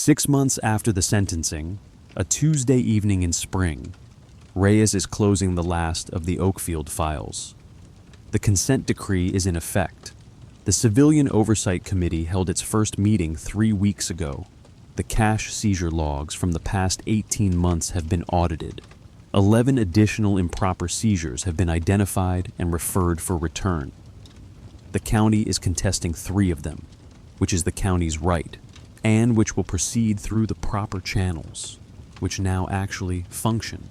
6 months after the sentencing, a Tuesday evening in spring, Reyes is closing the last of the Oakfield files. The consent decree is in effect. The Civilian Oversight Committee held its first meeting 3 weeks ago. The cash seizure logs from the past 18 months have been audited. 11 additional improper seizures have been identified and referred for return. The county is contesting 3 of them, which is the county's right, and which will proceed through the proper channels, which now actually function.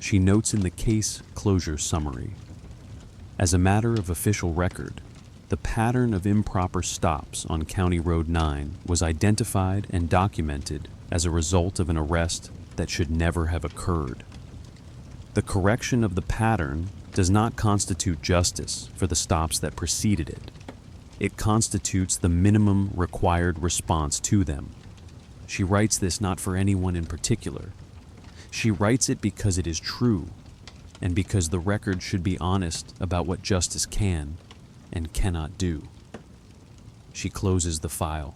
She notes in the case closure summary. As a matter of official record, the pattern of improper stops on County Road 9 was identified and documented as a result of an arrest that should never have occurred. The correction of the pattern does not constitute justice for the stops that preceded it. It constitutes the minimum required response to them. She writes this not for anyone in particular. She writes it because it is true, and because the record should be honest about what justice can and cannot do. She closes the file.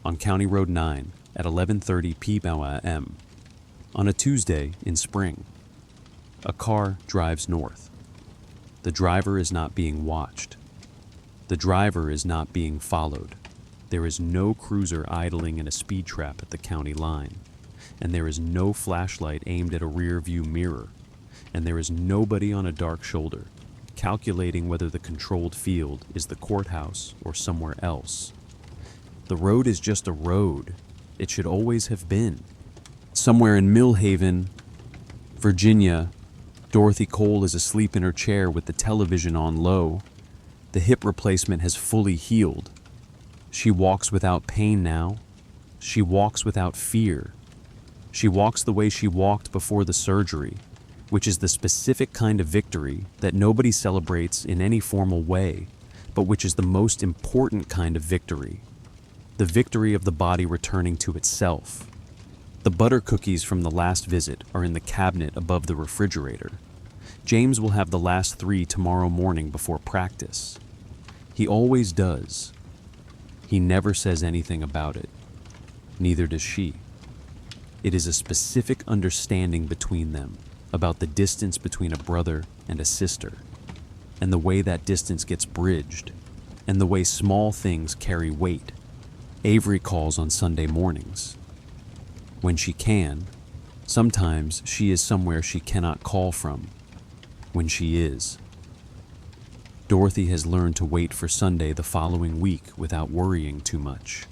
On County Road 9 at 11:30 p.m. on a Tuesday in spring, a car drives north. The driver is not being watched. The driver is not being followed. There is no cruiser idling in a speed trap at the county line, and there is no flashlight aimed at a rear view mirror, and there is nobody on a dark shoulder calculating whether the controlled field is the courthouse or somewhere else. The road is just a road. It should always have been. Somewhere in Millhaven, Virginia, Dorothy Cole is asleep in her chair with the television on low. The hip replacement has fully healed. She walks without pain now. She walks without fear. She walks the way she walked before the surgery, which is the specific kind of victory that nobody celebrates in any formal way, but which is the most important kind of victory. The victory of the body returning to itself. The butter cookies from the last visit are in the cabinet above the refrigerator. James will have the last 3 tomorrow morning before practice. He always does. He never says anything about it. Neither does she. It is a specific understanding between them about the distance between a brother and a sister, and the way that distance gets bridged, and the way small things carry weight. Avery calls on Sunday mornings. When she can, sometimes she is somewhere she cannot call from. When she is. Dorothy has learned to wait for Sunday the following week without worrying too much.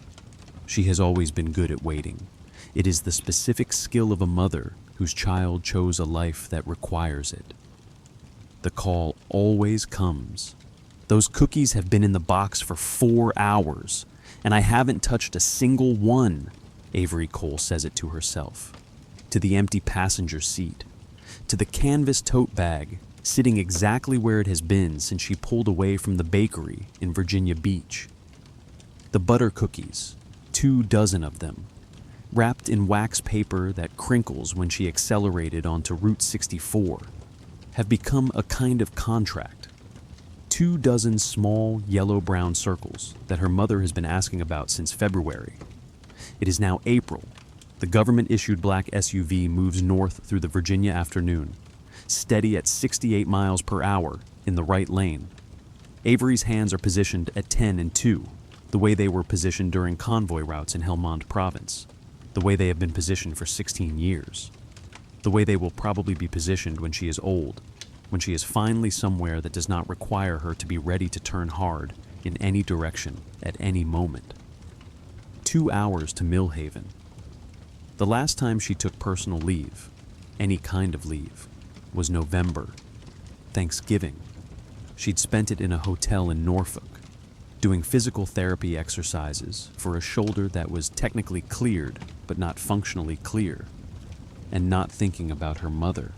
She has always been good at waiting. It is the specific skill of a mother whose child chose a life that requires it. The call always comes. Those cookies have been in the box for 4 hours, and I haven't touched a single one, Avery Cole says it to herself, to the empty passenger seat, to the canvas tote bag sitting exactly where it has been since she pulled away from the bakery in Virginia Beach. The butter cookies, 24 of them, wrapped in wax paper that crinkles when she accelerated onto Route 64, have become a kind of contract. 24 small yellow-brown circles that her mother has been asking about since February. It is now April. The government-issued black SUV moves north through the Virginia afternoon, steady at 68 miles per hour in the right lane. Avery's hands are positioned at 10 and 2, the way they were positioned during convoy routes in Helmand Province, the way they have been positioned for 16 years, the way they will probably be positioned when she is old, when she is finally somewhere that does not require her to be ready to turn hard in any direction at any moment. 2 hours to Millhaven. The last time she took personal leave, any kind of leave, was November, Thanksgiving. She'd spent it in a hotel in Norfolk, doing physical therapy exercises for a shoulder that was technically cleared but not functionally clear, and not thinking about her mother,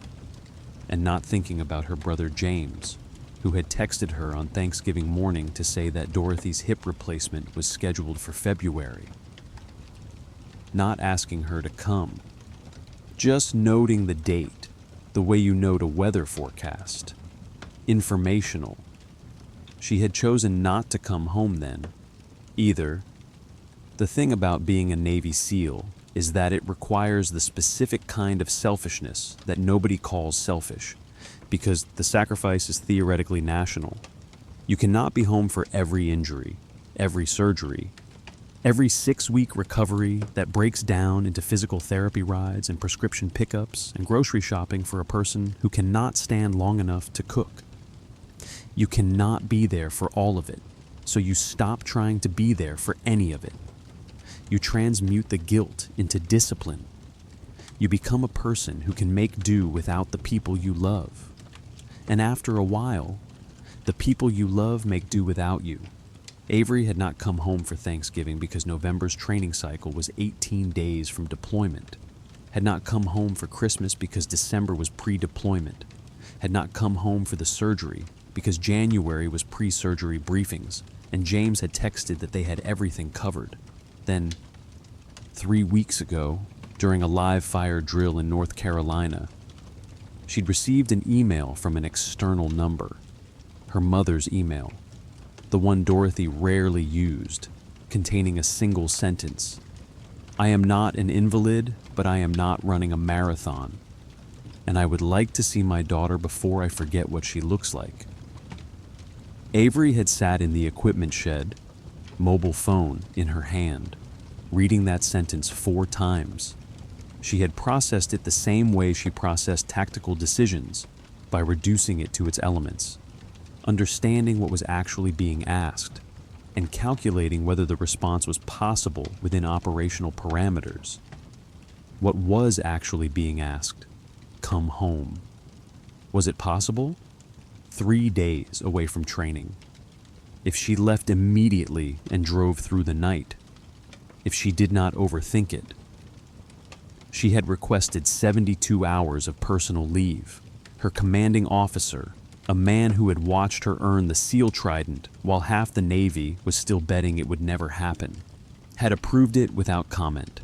and not thinking about her brother James, who had texted her on Thanksgiving morning to say that Dorothy's hip replacement was scheduled for February. Not asking her to come, just noting the date, the way you note a weather forecast. Informational. She had chosen not to come home then, either. The thing about being a Navy SEAL is that it requires the specific kind of selfishness that nobody calls selfish, because the sacrifice is theoretically national. You cannot be home for every injury, every surgery, every 6-week recovery that breaks down into physical therapy rides and prescription pickups and grocery shopping for a person who cannot stand long enough to cook. You cannot be there for all of it, so you stop trying to be there for any of it. You transmute the guilt into discipline. You become a person who can make do without the people you love. And after a while, the people you love make do without you. Avery had not come home for Thanksgiving because November's training cycle was 18 days from deployment. Had not come home for Christmas because December was pre-deployment. Had not come home for the surgery because January was pre-surgery briefings, and James had texted that they had everything covered. Then, 3 weeks ago, during a live fire drill in North Carolina, she'd received an email from an external number, her mother's email, the one Dorothy rarely used, containing a single sentence. "I am not an invalid, but I am not running a marathon, and I would like to see my daughter before I forget what she looks like." Avery had sat in the equipment shed, mobile phone in her hand, reading that sentence 4 times. She had processed it the same way she processed tactical decisions, by reducing it to its elements, understanding what was actually being asked, and calculating whether the response was possible within operational parameters. What was actually being asked? Come home. Was it possible? 3 days away from training. If she left immediately and drove through the night. If she did not overthink it. She had requested 72 hours of personal leave. Her commanding officer, a man who had watched her earn the SEAL Trident while half the Navy was still betting it would never happen, had approved it without comment.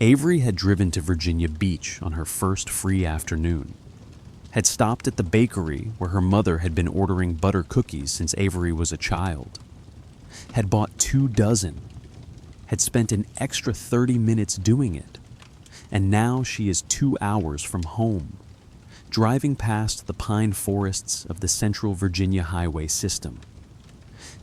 Avery had driven to Virginia Beach on her first free afternoon, had stopped at the bakery where her mother had been ordering butter cookies since Avery was a child, had bought 2 dozen, had spent an extra 30 minutes doing it, and now she is 2 hours from home, driving past the pine forests of the Central Virginia highway system.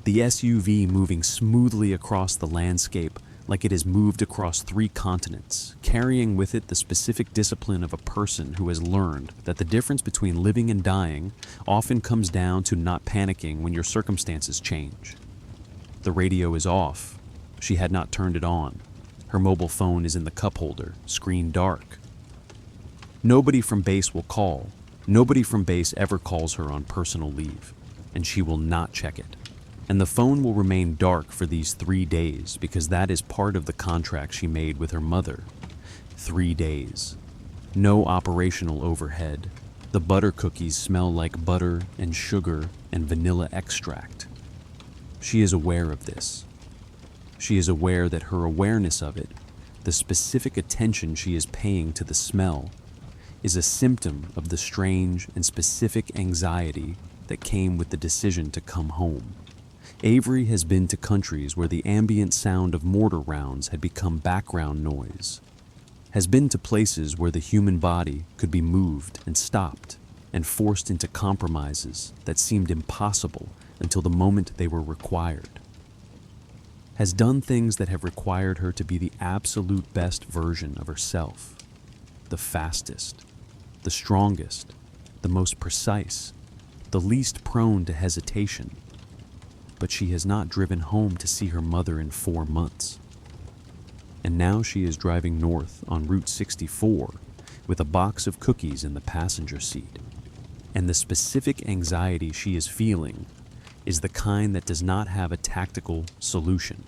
The SUV moving smoothly across the landscape like it has moved across 3 continents, carrying with it the specific discipline of a person who has learned that the difference between living and dying often comes down to not panicking when your circumstances change. The radio is off. She had not turned it on. Her mobile phone is in the cup holder, screen dark. Nobody from base will call. Nobody from base ever calls her on personal leave, and she will not check it. And the phone will remain dark for these 3 days because that is part of the contract she made with her mother. 3 days. No operational overhead. The butter cookies smell like butter and sugar and vanilla extract. She is aware of this. She is aware that her awareness of it, the specific attention she is paying to the smell, is a symptom of the strange and specific anxiety that came with the decision to come home. Avery has been to countries where the ambient sound of mortar rounds had become background noise, has been to places where the human body could be moved and stopped and forced into compromises that seemed impossible until the moment they were required, has done things that have required her to be the absolute best version of herself, the fastest, the strongest, the most precise, the least prone to hesitation. But she has not driven home to see her mother in 4 months. And now she is driving north on Route 64 with a box of cookies in the passenger seat. And the specific anxiety she is feeling is the kind that does not have a tactical solution.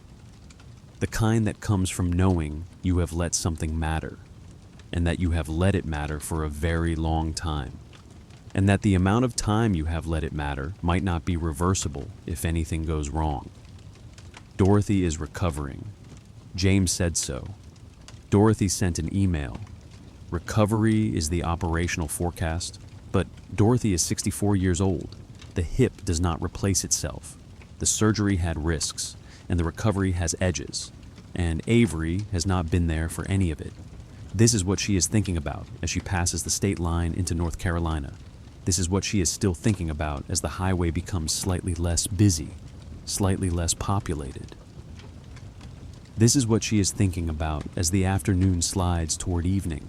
The kind that comes from knowing you have let something matter, and that you have let it matter for a very long time. And that the amount of time you have let it matter might not be reversible if anything goes wrong. Dorothy is recovering. James said so. Dorothy sent an email. Recovery is the operational forecast, but Dorothy is 64 years old. The hip does not replace itself. The surgery had risks, and the recovery has edges. and Avery has not been there for any of it. This is what she is thinking about as she passes the state line into North Carolina. This is what she is still thinking about as the highway becomes slightly less busy, slightly less populated. This is what she is thinking about as the afternoon slides toward evening,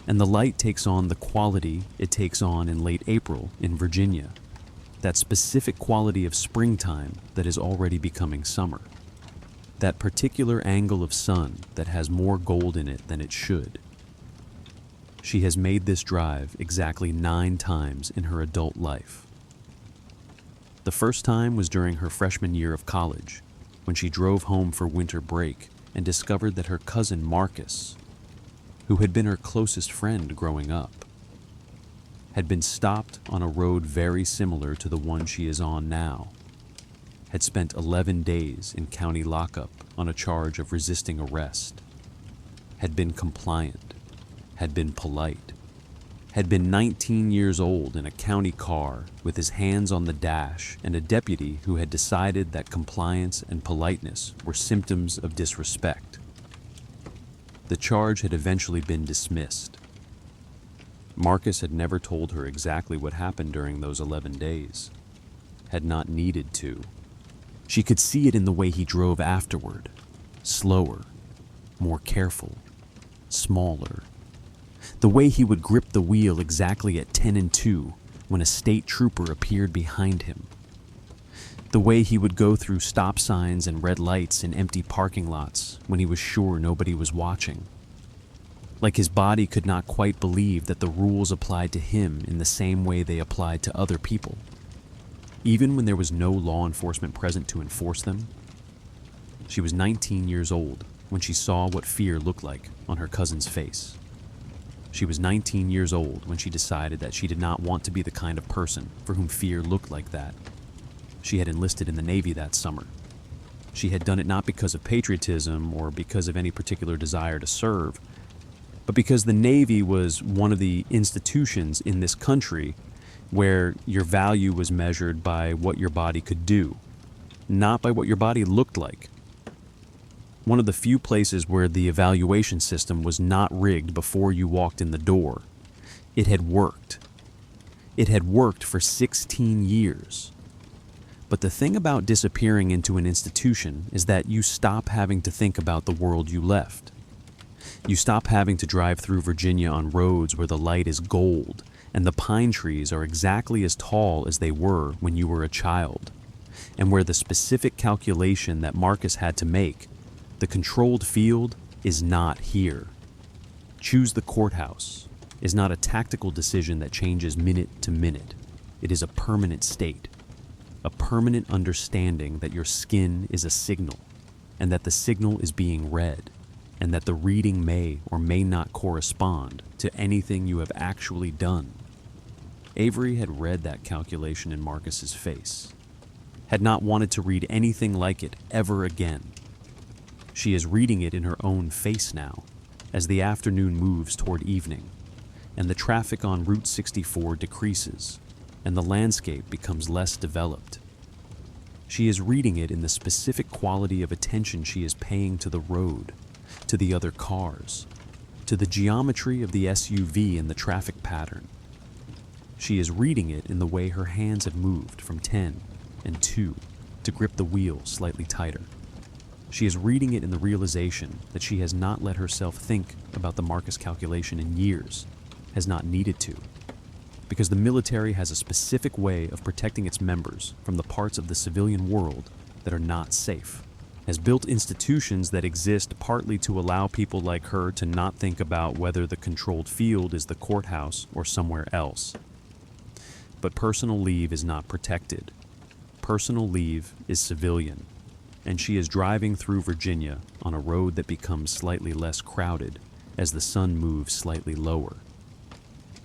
and the light takes on the quality it takes on in late April in Virginia, that specific quality of springtime that is already becoming summer. That particular angle of sun that has more gold in it than it should. She has made this drive exactly 9 times in her adult life. The first time was during her freshman year of college, when she drove home for winter break and discovered that her cousin Marcus, who had been her closest friend growing up, had been stopped on a road very similar to the one she is on now, had spent 11 days in county lockup on a charge of resisting arrest, had been compliant, had been polite, had been 19 years old in a county car with his hands on the dash and a deputy who had decided that compliance and politeness were symptoms of disrespect. The charge had eventually been dismissed. Marcus had never told her exactly what happened during those 11 days, had not needed to. She could see it in the way he drove afterward, slower, more careful, smaller. The way he would grip the wheel exactly at 10 and 2 when a state trooper appeared behind him. The way he would go through stop signs and red lights in empty parking lots when he was sure nobody was watching. Like his body could not quite believe that the rules applied to him in the same way they applied to other people, even when there was no law enforcement present to enforce them. She was 19 years old when she saw what fear looked like on her cousin's face. She was 19 years old when she decided that she did not want to be the kind of person for whom fear looked like that. She had enlisted in the Navy that summer. She had done it not because of patriotism or because of any particular desire to serve, but because the Navy was one of the institutions in this country where your value was measured by what your body could do, not by what your body looked like. One of the few places where the evaluation system was not rigged before you walked in the door. It had worked. It had worked for 16 years. But the thing about disappearing into an institution is that you stop having to think about the world you left. You stop having to drive through Virginia on roads where the light is gold and the pine trees are exactly as tall as they were when you were a child, and where the specific calculation that Marcus had to make, the controlled field, is not here. Choose the courthouse is not a tactical decision that changes minute to minute. It is a permanent state, a permanent understanding that your skin is a signal, and that the signal is being read, and that the reading may or may not correspond to anything you have actually done. Avery had read that calculation in Marcus's face, had not wanted to read anything like it ever again. She is reading it in her own face now, as the afternoon moves toward evening, and the traffic on Route 64 decreases, and the landscape becomes less developed. She is reading it in the specific quality of attention she is paying to the road, to the other cars, to the geometry of the SUV and the traffic pattern. She is reading it in the way her hands have moved from 10 and 2 to grip the wheel slightly tighter. She is reading it in the realization that she has not let herself think about the Marcus calculation in years, has not needed to, because the military has a specific way of protecting its members from the parts of the civilian world that are not safe, has built institutions that exist partly to allow people like her to not think about whether the controlled field is the courthouse or somewhere else. But personal leave is not protected. Personal leave is civilian, and she is driving through Virginia on a road that becomes slightly less crowded as the sun moves slightly lower.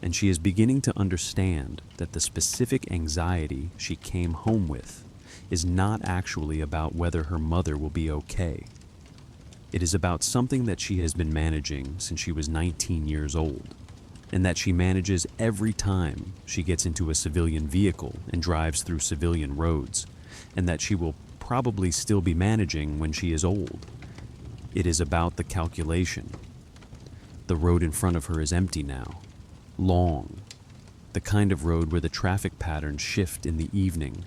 And she is beginning to understand that the specific anxiety she came home with is not actually about whether her mother will be okay. It is about something that she has been managing since she was 19 years old, and that she manages every time she gets into a civilian vehicle and drives through civilian roads, and that she will probably still be managing when she is old. It is about the calculation. The road in front of her is empty now, long, the kind of road where the traffic patterns shift in the evening,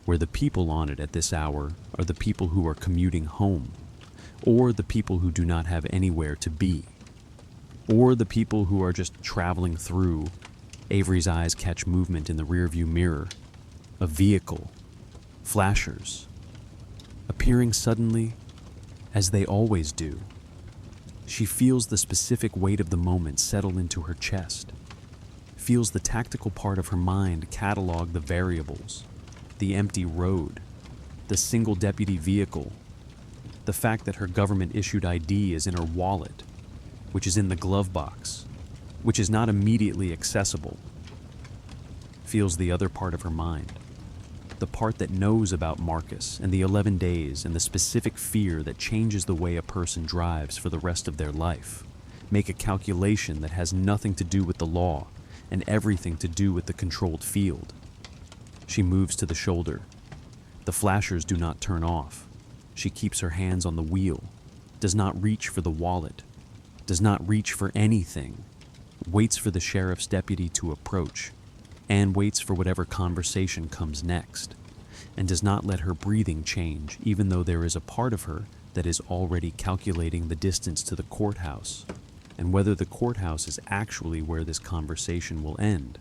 where the people on it at this hour are the people who are commuting home, or the people who do not have anywhere to be, or the people who are just traveling through. Avery's eyes catch movement in the rearview mirror. A vehicle, flashers, appearing suddenly, as they always do. She feels the specific weight of the moment settle into her chest, feels the tactical part of her mind catalog the variables, the empty road, the single deputy vehicle, the fact that her government-issued ID is in her wallet, which is in the glove box, which is not immediately accessible. Feels the other part of her mind, the part that knows about Marcus and the 11 days and the specific fear that changes the way a person drives for the rest of their life. Make a calculation that has nothing to do with the law and everything to do with the controlled field. She moves to the shoulder. The flashers do not turn off. She keeps her hands on the wheel, does not reach for the wallet, does not reach for anything, waits for the sheriff's deputy to approach, and waits for whatever conversation comes next, and does not let her breathing change even though there is a part of her that is already calculating the distance to the courthouse, and whether the courthouse is actually where this conversation will end.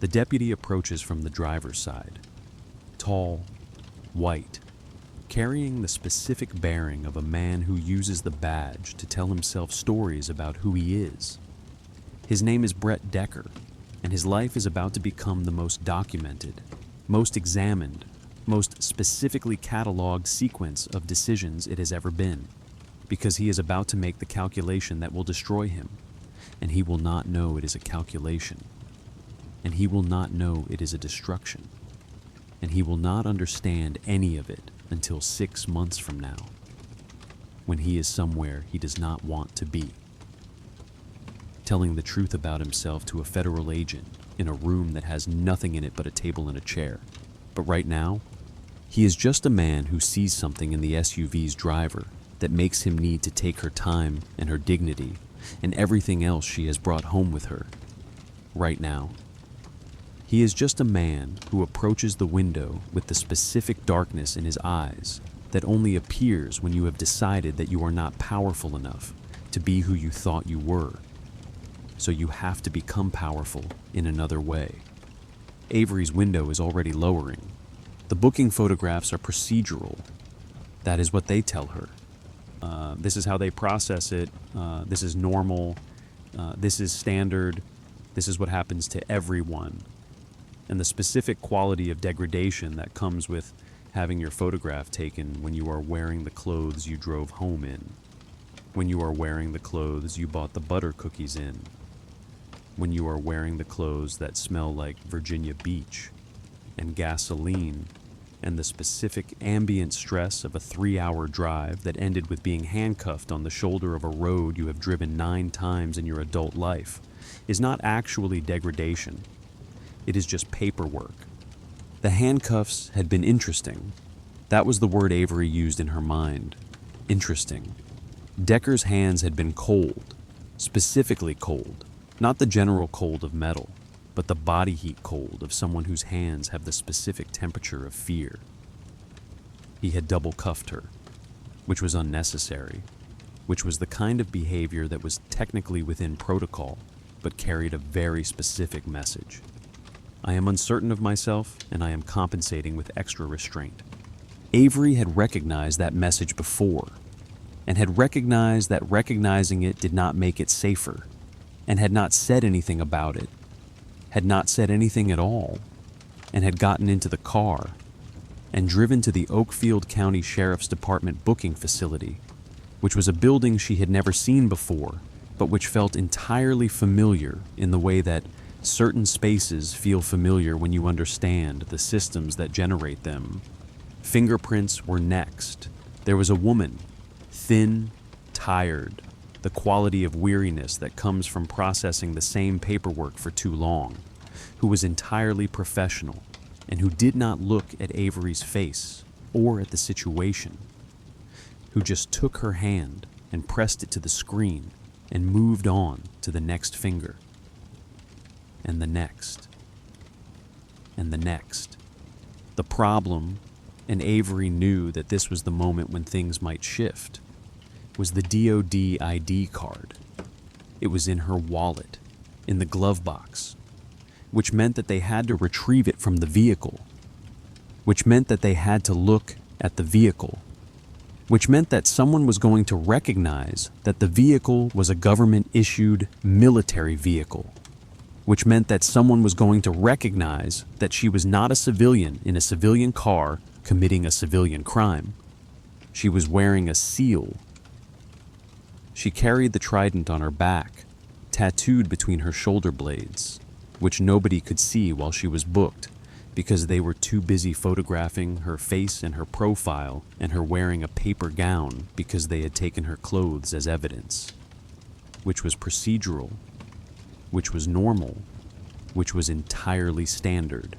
The deputy approaches from the driver's side, tall, white, carrying the specific bearing of a man who uses the badge to tell himself stories about who he is. His name is Brett Decker, and his life is about to become the most documented, most examined, most specifically cataloged sequence of decisions it has ever been, because he is about to make the calculation that will destroy him, and he will not know it is a calculation, and he will not know it is a destruction, and he will not understand any of it until 6 months from now, when he is somewhere he does not want to be, telling the truth about himself to a federal agent in a room that has nothing in it but a table and a chair. But right now, he is just a man who sees something in the SUV's driver that makes him need to take her time and her dignity and everything else she has brought home with her. Right now, he is just a man who approaches the window with the specific darkness in his eyes that only appears when you have decided that you are not powerful enough to be who you thought you were. So you have to become powerful in another way. Avery's window is already lowering. The booking photographs are procedural. That is what they tell her. This is how they process it. This is normal. This is standard. This is what happens to everyone. And the specific quality of degradation that comes with having your photograph taken when you are wearing the clothes you drove home in, when you are wearing the clothes you bought the butter cookies in, when you are wearing the clothes that smell like Virginia Beach and gasoline, and the specific ambient stress of a 3-hour drive that ended with being handcuffed on the shoulder of a road you have driven 9 times in your adult life, is not actually degradation. It is just paperwork. The handcuffs had been interesting. That was the word Avery used in her mind. Interesting. Decker's hands had been cold, specifically cold. Not the general cold of metal, but the body heat cold of someone whose hands have the specific temperature of fear. He had double cuffed her, which was unnecessary, which was the kind of behavior that was technically within protocol, but carried a very specific message. I am uncertain of myself, and I am compensating with extra restraint. Avery had recognized that message before, and had recognized that recognizing it did not make it safer, and had not said anything about it, had not said anything at all, and had gotten into the car and driven to the Oakfield County Sheriff's Department booking facility, which was a building she had never seen before, but which felt entirely familiar in the way that certain spaces feel familiar when you understand the systems that generate them. Fingerprints were next. There was a woman, thin, tired, the quality of weariness that comes from processing the same paperwork for too long, who was entirely professional and who did not look at Avery's face or at the situation. who just took her hand and pressed it to the screen and moved on to the next finger, and the next, and the next. The problem, and Avery knew that this was the moment when things might shift, was the DOD ID card. It was in her wallet, in the glove box, which meant that they had to retrieve it from the vehicle, which meant that they had to look at the vehicle, which meant that someone was going to recognize that the vehicle was a government-issued military vehicle, which meant that someone was going to recognize that she was not a civilian in a civilian car committing a civilian crime. She was wearing a seal. She carried the trident on her back, tattooed between her shoulder blades, which nobody could see while she was booked because they were too busy photographing her face and her profile and her wearing a paper gown because they had taken her clothes as evidence, which was procedural, which was normal, which was entirely standard.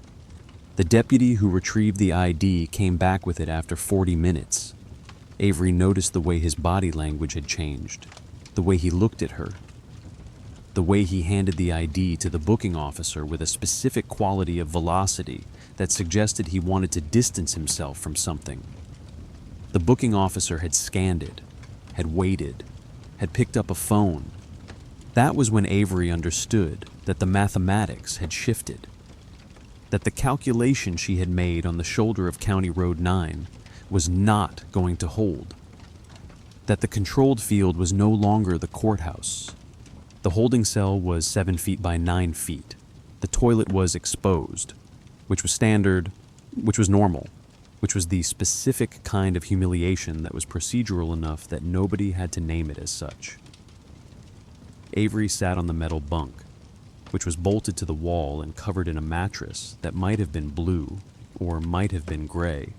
The deputy who retrieved the ID came back with it after 40 minutes. Avery noticed the way his body language had changed, the way he looked at her, the way he handed the ID to the booking officer with a specific quality of velocity that suggested he wanted to distance himself from something. The booking officer had scanned it, had waited, had picked up a phone. That was when Avery understood that the mathematics had shifted, that the calculation she had made on the shoulder of County Road 9 was not going to hold, that the controlled field was no longer the courthouse. The holding cell was 7 feet by 9 feet. The toilet was exposed, which was standard, which was normal, which was the specific kind of humiliation that was procedural enough that nobody had to name it as such. Avery sat on the metal bunk, which was bolted to the wall and covered in a mattress that might have been blue or might have been gray,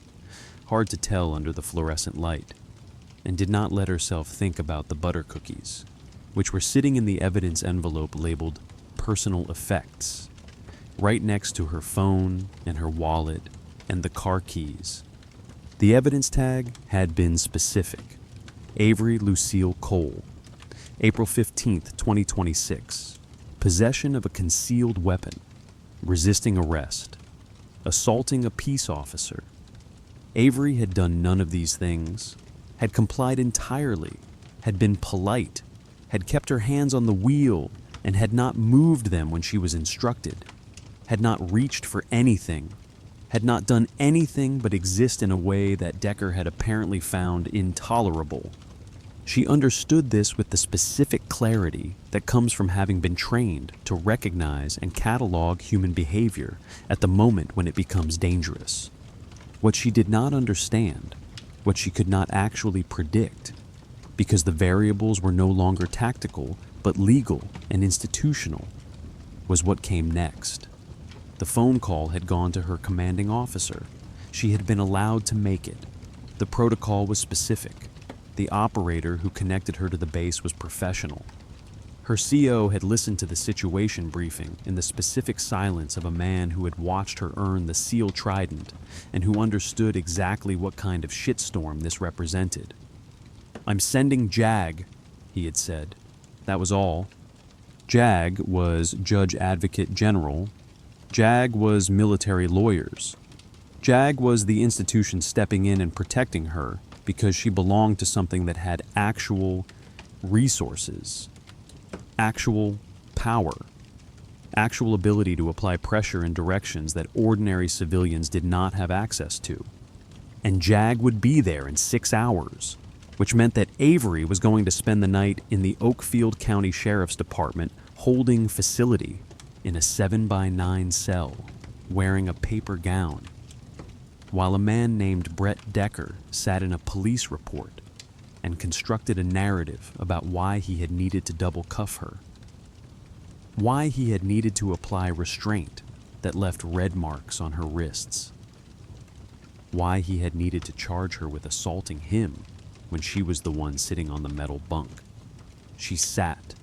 hard to tell under the fluorescent light, and did not let herself think about the butter cookies, which were sitting in the evidence envelope labeled personal effects, right next to her phone and her wallet and the car keys. The evidence tag had been specific. Avery Lucille Cole, April 15th, 2026. Possession of a concealed weapon, resisting arrest, assaulting a peace officer. Avery had done none of these things, had complied entirely, had been polite, had kept her hands on the wheel, and had not moved them when she was instructed, had not reached for anything, had not done anything but exist in a way that Decker had apparently found intolerable. She understood this with the specific clarity that comes from having been trained to recognize and catalog human behavior at the moment when it becomes dangerous. What she did not understand, what she could not actually predict, because the variables were no longer tactical but legal and institutional, was what came next. The phone call had gone to her commanding officer. She had been allowed to make it. The protocol was specific. The operator who connected her to the base was professional. Her CO had listened to the situation briefing in the specific silence of a man who had watched her earn the SEAL Trident and who understood exactly what kind of shitstorm this represented. "I'm sending JAG," he had said. That was all. JAG was Judge Advocate General. JAG was military lawyers. JAG was the institution stepping in and protecting her because she belonged to something that had actual resources, actual power, actual ability to apply pressure in directions that ordinary civilians did not have access to. And JAG would be there in 6 hours, which meant that Avery was going to spend the night in the Oakfield County Sheriff's Department holding facility in a 7x9 cell, wearing a paper gown, while a man named Brett Decker sat in a police report and constructed a narrative about why he had needed to double cuff her, why he had needed to apply restraint that left red marks on her wrists, why he had needed to charge her with assaulting him when she was the one sitting on the metal bunk. She sat.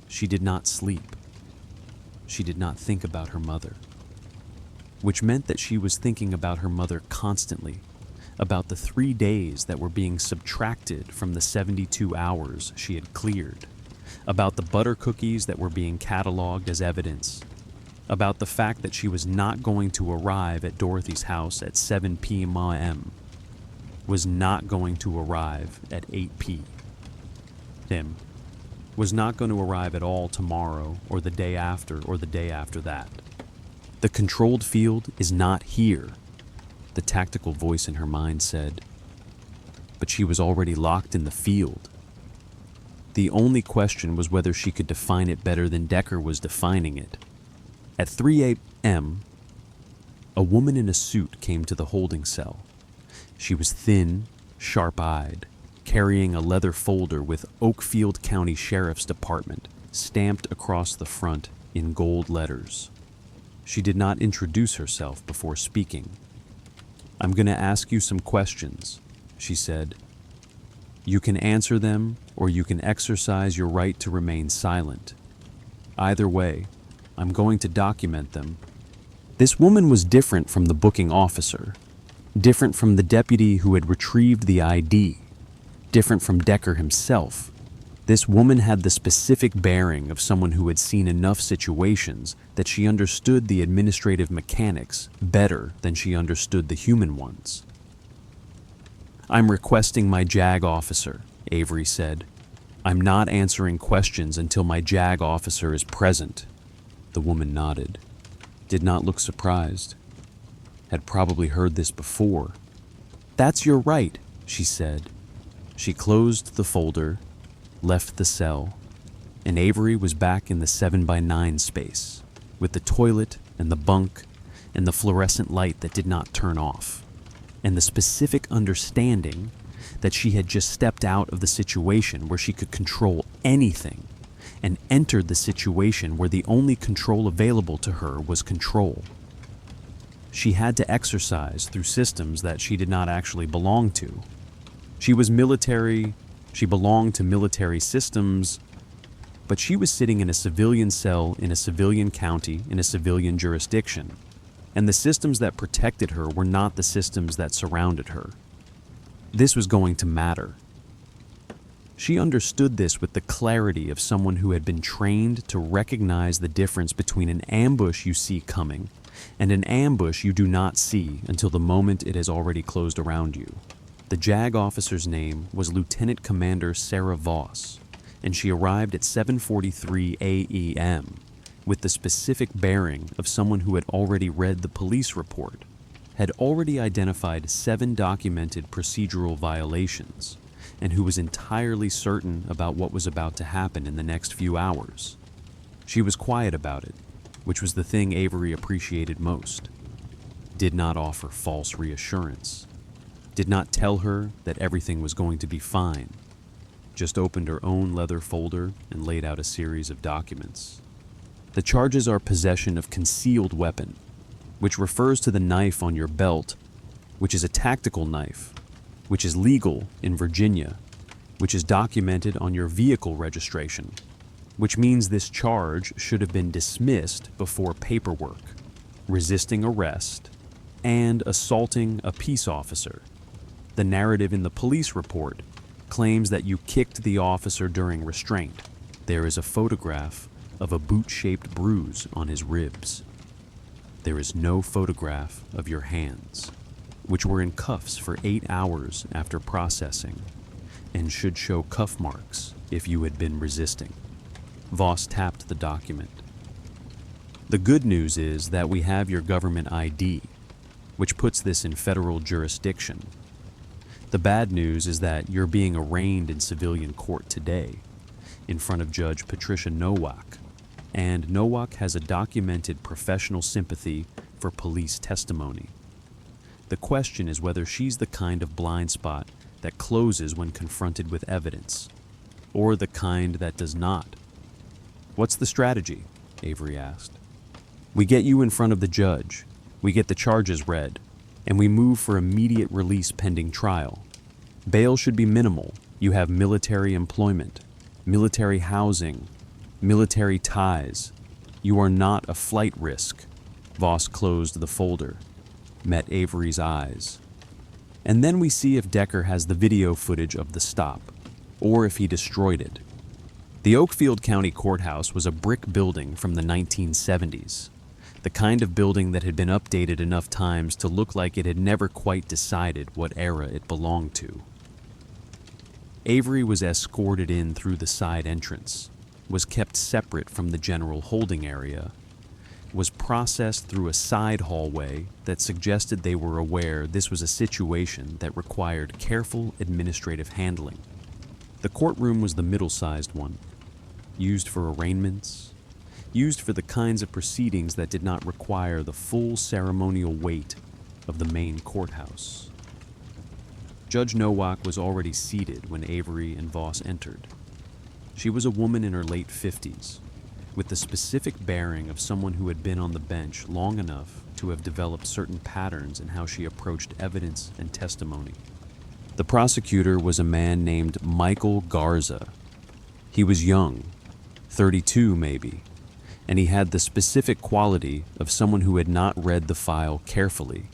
She did not sleep. She did not think about her mother, which meant that she was thinking about her mother constantly, about the 3 days that were being subtracted from the 72 hours she had cleared, about the butter cookies that were being cataloged as evidence, about the fact that she was not going to arrive at Dorothy's house at 7 p.m., was not going to arrive at 8 p.m., was not going to arrive at all tomorrow or the day after or the day after that. The controlled field is not here, the tactical voice in her mind said. But she was already locked in the field. The only question was whether she could define it better than Decker was defining it. At 3 a.m., a woman in a suit came to the holding cell. She was thin, sharp-eyed, carrying a leather folder with Oakfield County Sheriff's Department stamped across the front in gold letters. She did not introduce herself before speaking. "I'm going to ask you some questions," she said. "You can answer them, or you can exercise your right to remain silent. Either way, I'm going to document them." This woman was different from the booking officer, different from the deputy who had retrieved the ID, different from Decker himself. This woman had the specific bearing of someone who had seen enough situations that she understood the administrative mechanics better than she understood the human ones. "I'm requesting my JAG officer," Avery said. "I'm not answering questions until my JAG officer is present." The woman nodded, did not look surprised, had probably heard this before. "That's your right," she said. She closed the folder, left the cell, and Avery was back in the 7x9 space, with the toilet and the bunk and the fluorescent light that did not turn off, and the specific understanding that she had just stepped out of the situation where she could control anything and entered the situation where the only control available to her was control. She had to exercise through systems that she did not actually belong to. She was military, she belonged to military systems, but she was sitting in a civilian cell in a civilian county in a civilian jurisdiction, and the systems that protected her were not the systems that surrounded her. This was going to matter. She understood this with the clarity of someone who had been trained to recognize the difference between an ambush you see coming and an ambush you do not see until the moment it has already closed around you. The JAG officer's name was Lieutenant Commander Sarah Voss, and she arrived at 7:43 a.m. with the specific bearing of someone who had already read the police report, had already identified 7 documented procedural violations, and who was entirely certain about what was about to happen in the next few hours. She was quiet about it, which was the thing Avery appreciated most. Did not offer false reassurance. Did not tell her that everything was going to be fine. Just opened her own leather folder and laid out a series of documents. The charges are possession of concealed weapon, which refers to the knife on your belt, which is a tactical knife, which is legal in Virginia, which is documented on your vehicle registration, which means this charge should have been dismissed before paperwork, resisting arrest, and assaulting a peace officer. The narrative in the police report claims that you kicked the officer during restraint. There is a photograph of a boot-shaped bruise on his ribs. There is no photograph of your hands, which were in cuffs for 8 hours after processing, and should show cuff marks if you had been resisting. Voss tapped the document. The good news is that we have your government ID, which puts this in federal jurisdiction. The bad news is that you're being arraigned in civilian court today, in front of Judge Patricia Nowak, and Nowak has a documented professional sympathy for police testimony. The question is whether she's the kind of blind spot that closes when confronted with evidence, or the kind that does not. "What's the strategy?" Avery asked. "We get you in front of the judge, we get the charges read, and we move for immediate release pending trial. Bail should be minimal. You have military employment, military housing, military ties. You are not a flight risk." Voss closed the folder, met Avery's eyes. And then we see if Decker has the video footage of the stop, or if he destroyed it. The Oakfield County Courthouse was a brick building from the 1970s, the kind of building that had been updated enough times to look like it had never quite decided what era it belonged to. Avery was escorted in through the side entrance, was kept separate from the general holding area, was processed through a side hallway that suggested they were aware this was a situation that required careful administrative handling. The courtroom was the middle-sized one, used for arraignments, used for the kinds of proceedings that did not require the full ceremonial weight of the main courthouse. Judge Nowak was already seated when Avery and Voss entered. She was a woman in her late 50s, with the specific bearing of someone who had been on the bench long enough to have developed certain patterns in how she approached evidence and testimony. The prosecutor was a man named Michael Garza. He was young, 32 maybe, and he had the specific quality of someone who had not read the file carefully,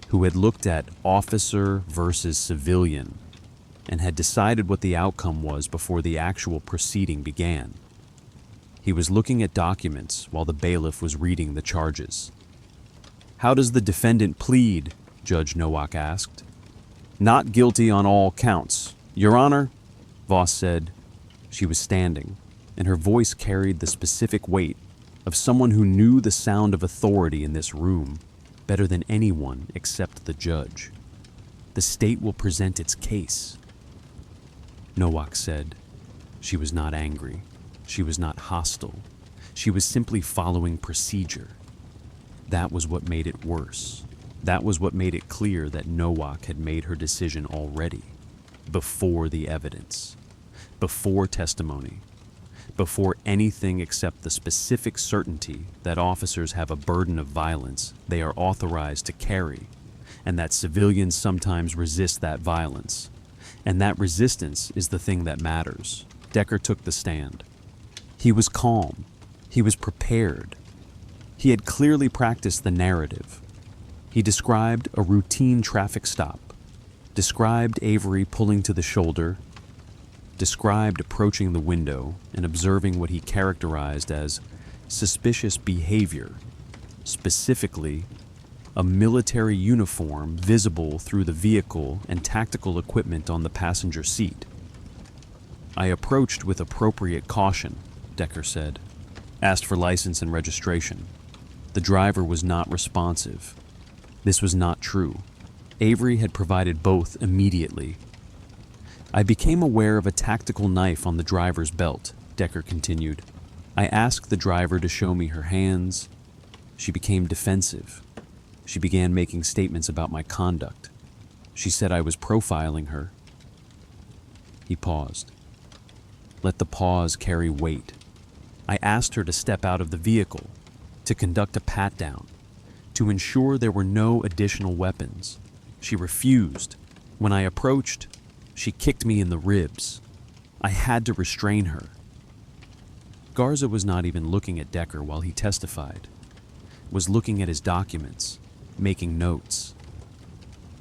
who had looked at officer versus civilian, and had decided what the outcome was before the actual proceeding began. He was looking at documents while the bailiff was reading the charges. "How does the defendant plead?" Judge Nowak asked. "Not guilty on all counts, Your Honor," Voss said. She was standing, and her voice carried the specific weight of someone who knew the sound of authority in this room better than anyone except the judge. "The state will present its case," Nowak said. She was not angry. She was not hostile. She was simply following procedure. That was what made it worse. That was what made it clear that Nowak had made her decision already, before the evidence, before testimony, before anything except the specific certainty that officers have a burden of violence they are authorized to carry, and that civilians sometimes resist that violence. And that resistance is the thing that matters. Decker took the stand. He was calm. He was prepared. He had clearly practiced the narrative. He described a routine traffic stop, described Avery pulling to the shoulder, described approaching the window and observing what he characterized as suspicious behavior, specifically a military uniform visible through the vehicle and tactical equipment on the passenger seat. "I approached with appropriate caution," Decker said. "Asked for license and registration. The driver was not responsive." This was not true. Avery had provided both immediately. "I became aware of a tactical knife on the driver's belt," Decker continued. "I asked the driver to show me her hands. She became defensive. She began making statements about my conduct. She said I was profiling her." He paused. Let the pause carry weight. "I asked her to step out of the vehicle, to conduct a pat-down, to ensure there were no additional weapons. She refused. When I approached, she kicked me in the ribs. I had to restrain her." Garza was not even looking at Decker while he testified, was looking at his documents, making notes,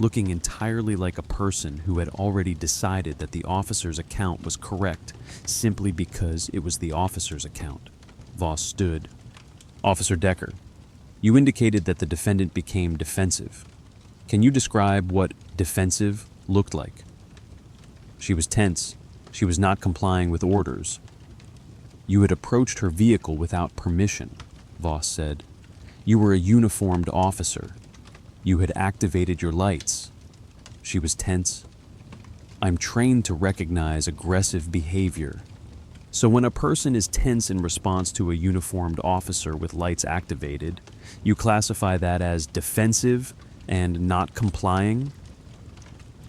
looking entirely like a person who had already decided that the officer's account was correct simply because it was the officer's account. Voss stood. "Officer Decker, you indicated that the defendant became defensive. Can you describe what defensive looked like?" "She was tense. She was not complying with orders." "You had approached her vehicle without permission," Voss said. "You were a uniformed officer. You had activated your lights." "She was tense." "I'm trained to recognize aggressive behavior. So when a person is tense in response to a uniformed officer with lights activated, you classify that as defensive and not complying?"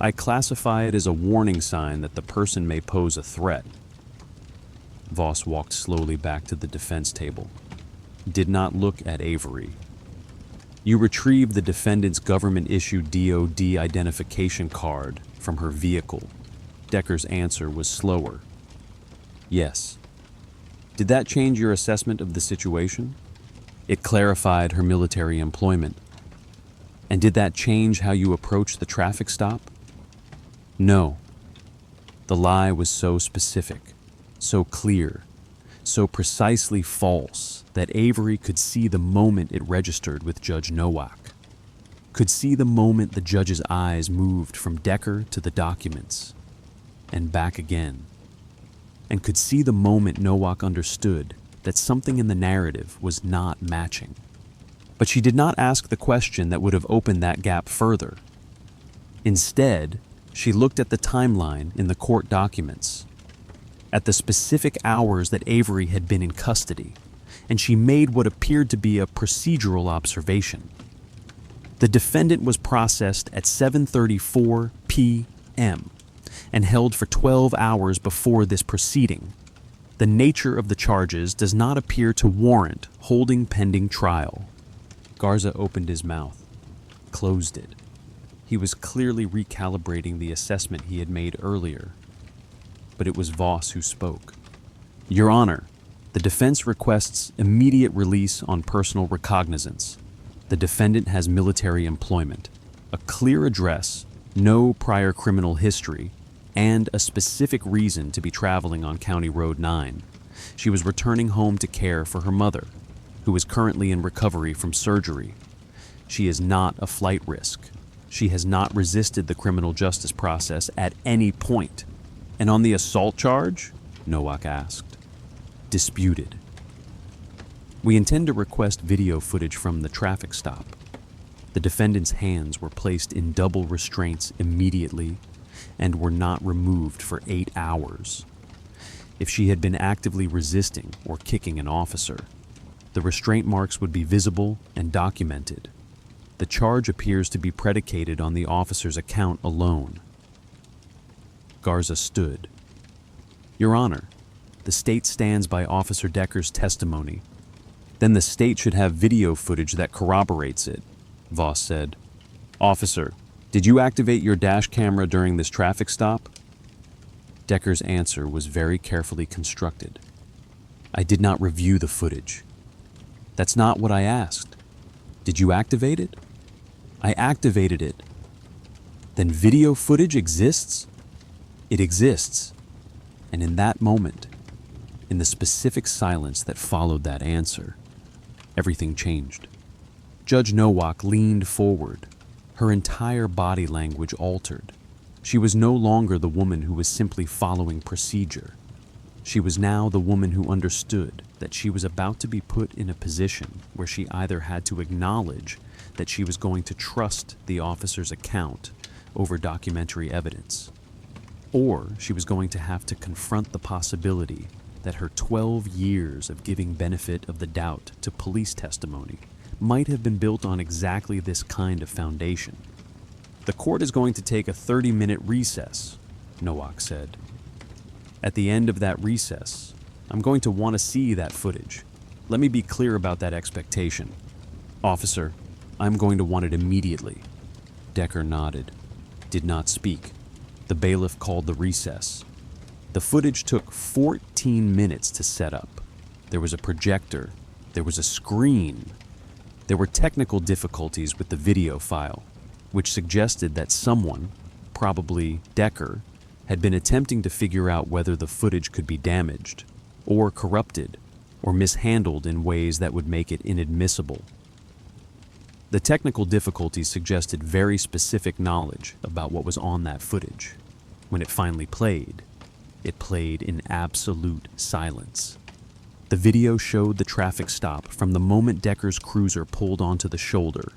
"I classify it as a warning sign that the person may pose a threat." Voss walked slowly back to the defense table. Did not look at Avery. "You retrieved the defendant's government-issued DOD identification card from her vehicle." Decker's answer was slower. "Yes." "Did that change your assessment of the situation?" "It clarified her military employment." And did that change how you approached the traffic stop? No. The lie was so specific, so clear, so precisely false that Avery could see the moment it registered with Judge Nowak, could see the moment the judge's eyes moved from Decker to the documents and back again, and could see the moment Nowak understood that something in the narrative was not matching. But she did not ask the question that would have opened that gap further. Instead, she looked at the timeline in the court documents, at the specific hours that Avery had been in custody, and she made what appeared to be a procedural observation. The defendant was processed at 7:34 p.m. and held for 12 hours before this proceeding. The nature of the charges does not appear to warrant holding pending trial. Garza opened his mouth, closed it. He was clearly recalibrating the assessment he had made earlier. But it was Voss who spoke. Your Honor, the defense requests immediate release on personal recognizance. The defendant has military employment, a clear address, no prior criminal history, and a specific reason to be traveling on County Road 9. She was returning home to care for her mother, who is currently in recovery from surgery. She is not a flight risk. She has not resisted the criminal justice process at any point. And on the assault charge? Nowak asked. Disputed. We intend to request video footage from the traffic stop. The defendant's hands were placed in double restraints immediately and were not removed for 8 hours. If she had been actively resisting or kicking an officer, the restraint marks would be visible and documented. The charge appears to be predicated on the officer's account alone. Garza stood. Your Honor, the state stands by Officer Decker's testimony. Then the state should have video footage that corroborates it, Voss said. Officer, did you activate your dash camera during this traffic stop? Decker's answer was very carefully constructed. I did not review the footage. That's not what I asked. Did you activate it? I activated it. Then video footage exists? It exists. And in that moment, in the specific silence that followed that answer, everything changed. Judge Nowak leaned forward. Her entire body language altered. She was no longer the woman who was simply following procedure. She was now the woman who understood that she was about to be put in a position where she either had to acknowledge that she was going to trust the officer's account over documentary evidence, or she was going to have to confront the possibility that her 12 years of giving benefit of the doubt to police testimony might have been built on exactly this kind of foundation. The court is going to take a 30-minute recess, Nowak said. At the end of that recess, I'm going to want to see that footage. Let me be clear about that expectation. Officer, I'm going to want it immediately. Decker nodded, did not speak. The bailiff called the recess. The footage took 14 minutes to set up. There was a projector. There was a screen. There were technical difficulties with the video file, which suggested that someone, probably Decker, had been attempting to figure out whether the footage could be damaged, or corrupted, or mishandled in ways that would make it inadmissible. The technical difficulties suggested very specific knowledge about what was on that footage. When it finally played, it played in absolute silence. The video showed the traffic stop from the moment Decker's cruiser pulled onto the shoulder,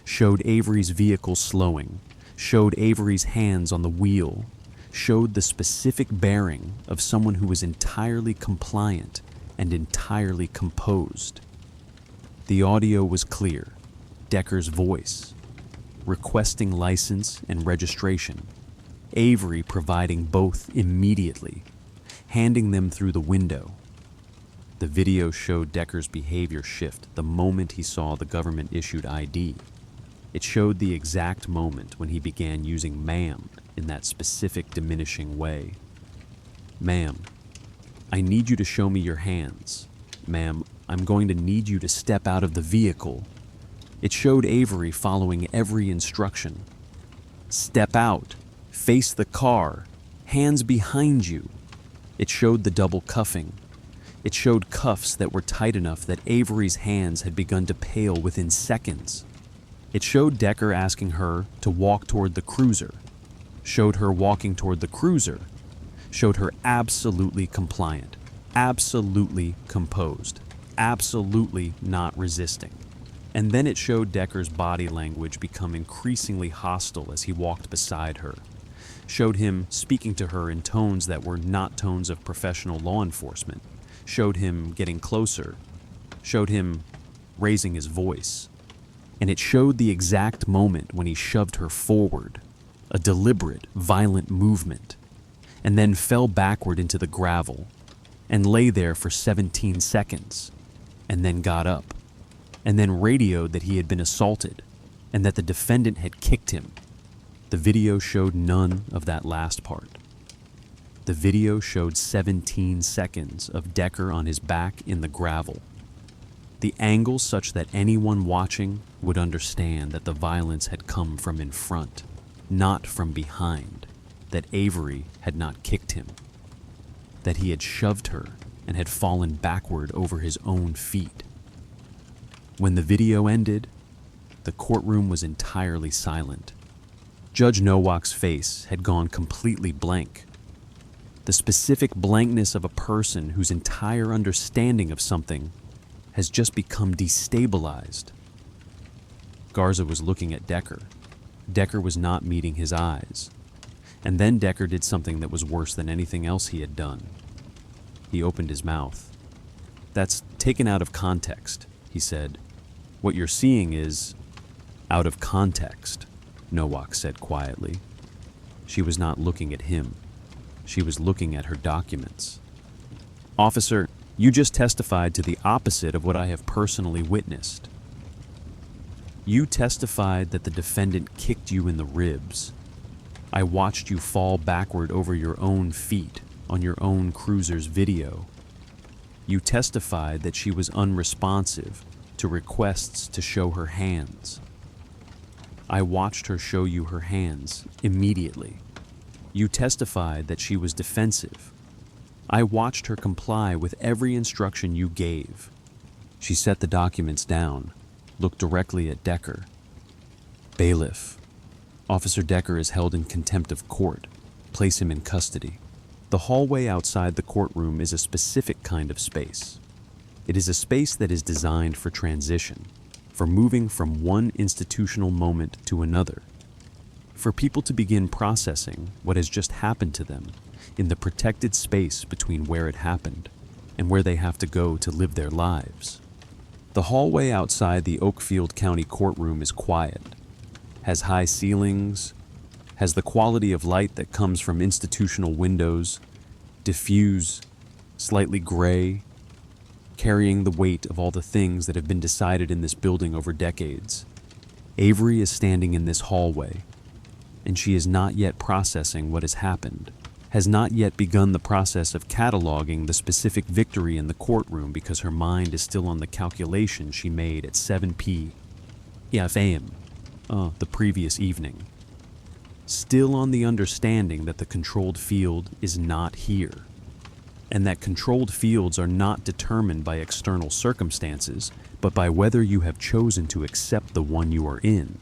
showed Avery's vehicle slowing, showed Avery's hands on the wheel, showed the specific bearing of someone who was entirely compliant and entirely composed. The audio was clear. Decker's voice, requesting license and registration, Avery providing both immediately, handing them through the window. The video showed Decker's behavior shift the moment he saw the government-issued ID. It showed the exact moment when he began using ma'am in that specific diminishing way. Ma'am, I need you to show me your hands. Ma'am, I'm going to need you to step out of the vehicle. It showed Avery following every instruction. Step out, face the car, hands behind you. It showed the double cuffing. It showed cuffs that were tight enough that Avery's hands had begun to pale within seconds. It showed Decker asking her to walk toward the cruiser, showed her walking toward the cruiser, showed her absolutely compliant, absolutely composed, absolutely not resisting. And then it showed Decker's body language become increasingly hostile as he walked beside her, showed him speaking to her in tones that were not tones of professional law enforcement, showed him getting closer, showed him raising his voice. And it showed the exact moment when he shoved her forward, a deliberate, violent movement, and then fell backward into the gravel and lay there for 17 seconds, and then got up, and then radioed that he had been assaulted and that the defendant had kicked him. The video showed none of that last part. The video showed 17 seconds of Decker on his back in the gravel. The angle such that anyone watching would understand that the violence had come from in front, not from behind, that Avery had not kicked him, that he had shoved her and had fallen backward over his own feet. When the video ended, the courtroom was entirely silent. Judge Nowak's face had gone completely blank. The specific blankness of a person whose entire understanding of something has just become destabilized. Garza was looking at Decker. Decker was not meeting his eyes. And then Decker did something that was worse than anything else he had done. He opened his mouth. "That's taken out of context," he said. "What you're seeing is out of context," Nowak said quietly. She was not looking at him. She was looking at her documents. "Officer, you just testified to the opposite of what I have personally witnessed. You testified that the defendant kicked you in the ribs. I watched you fall backward over your own feet on your own cruiser's video. You testified that she was unresponsive to requests to show her hands. I watched her show you her hands immediately. You testified that she was defensive. I watched her comply with every instruction you gave." She set the documents down, looked directly at Decker. "Bailiff, Officer Decker is held in contempt of court. Place him in custody." The hallway outside the courtroom is a specific kind of space. It is a space that is designed for transition, for moving from one institutional moment to another, for people to begin processing what has just happened to them in the protected space between where it happened and where they have to go to live their lives. The hallway outside the Oakfield County courtroom is quiet, has high ceilings, has the quality of light that comes from institutional windows, diffuse, slightly gray, carrying the weight of all the things that have been decided in this building over decades. Avery is standing in this hallway, and she is not yet processing what has happened, has not yet begun the process of cataloging the specific victory in the courtroom because her mind is still on the calculation she made at 7 p.m. The previous evening. Still on the understanding that the controlled field is not here, and that controlled fields are not determined by external circumstances, but by whether you have chosen to accept the one you are in.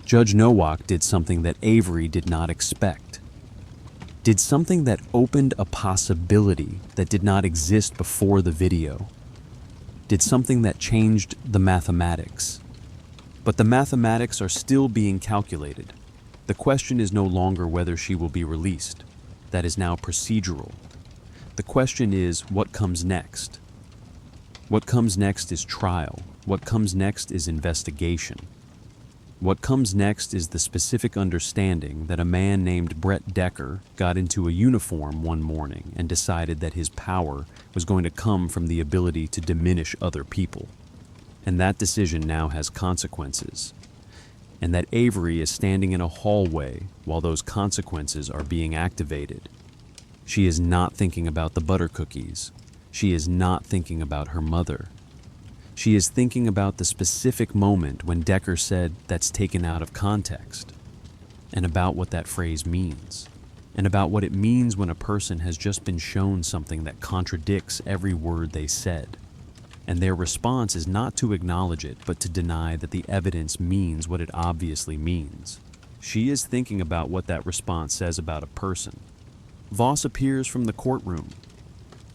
Judge Nowak did something that Avery did not expect. Did something that opened a possibility that did not exist before the video. Did something that changed the mathematics. But the mathematics are still being calculated. The question is no longer whether she will be released. That is now procedural. The question is what comes next. What comes next is trial. What comes next is investigation. What comes next is the specific understanding that a man named Brett Decker got into a uniform one morning and decided that his power was going to come from the ability to diminish other people. And that decision now has consequences. And that Avery is standing in a hallway while those consequences are being activated. She is not thinking about the butter cookies. She is not thinking about her mother. She is thinking about the specific moment when Decker said "that's taken out of context," and about what that phrase means, and about what it means when a person has just been shown something that contradicts every word they said, and their response is not to acknowledge it, but to deny that the evidence means what it obviously means. She is thinking about what that response says about a person. Voss appears from the courtroom.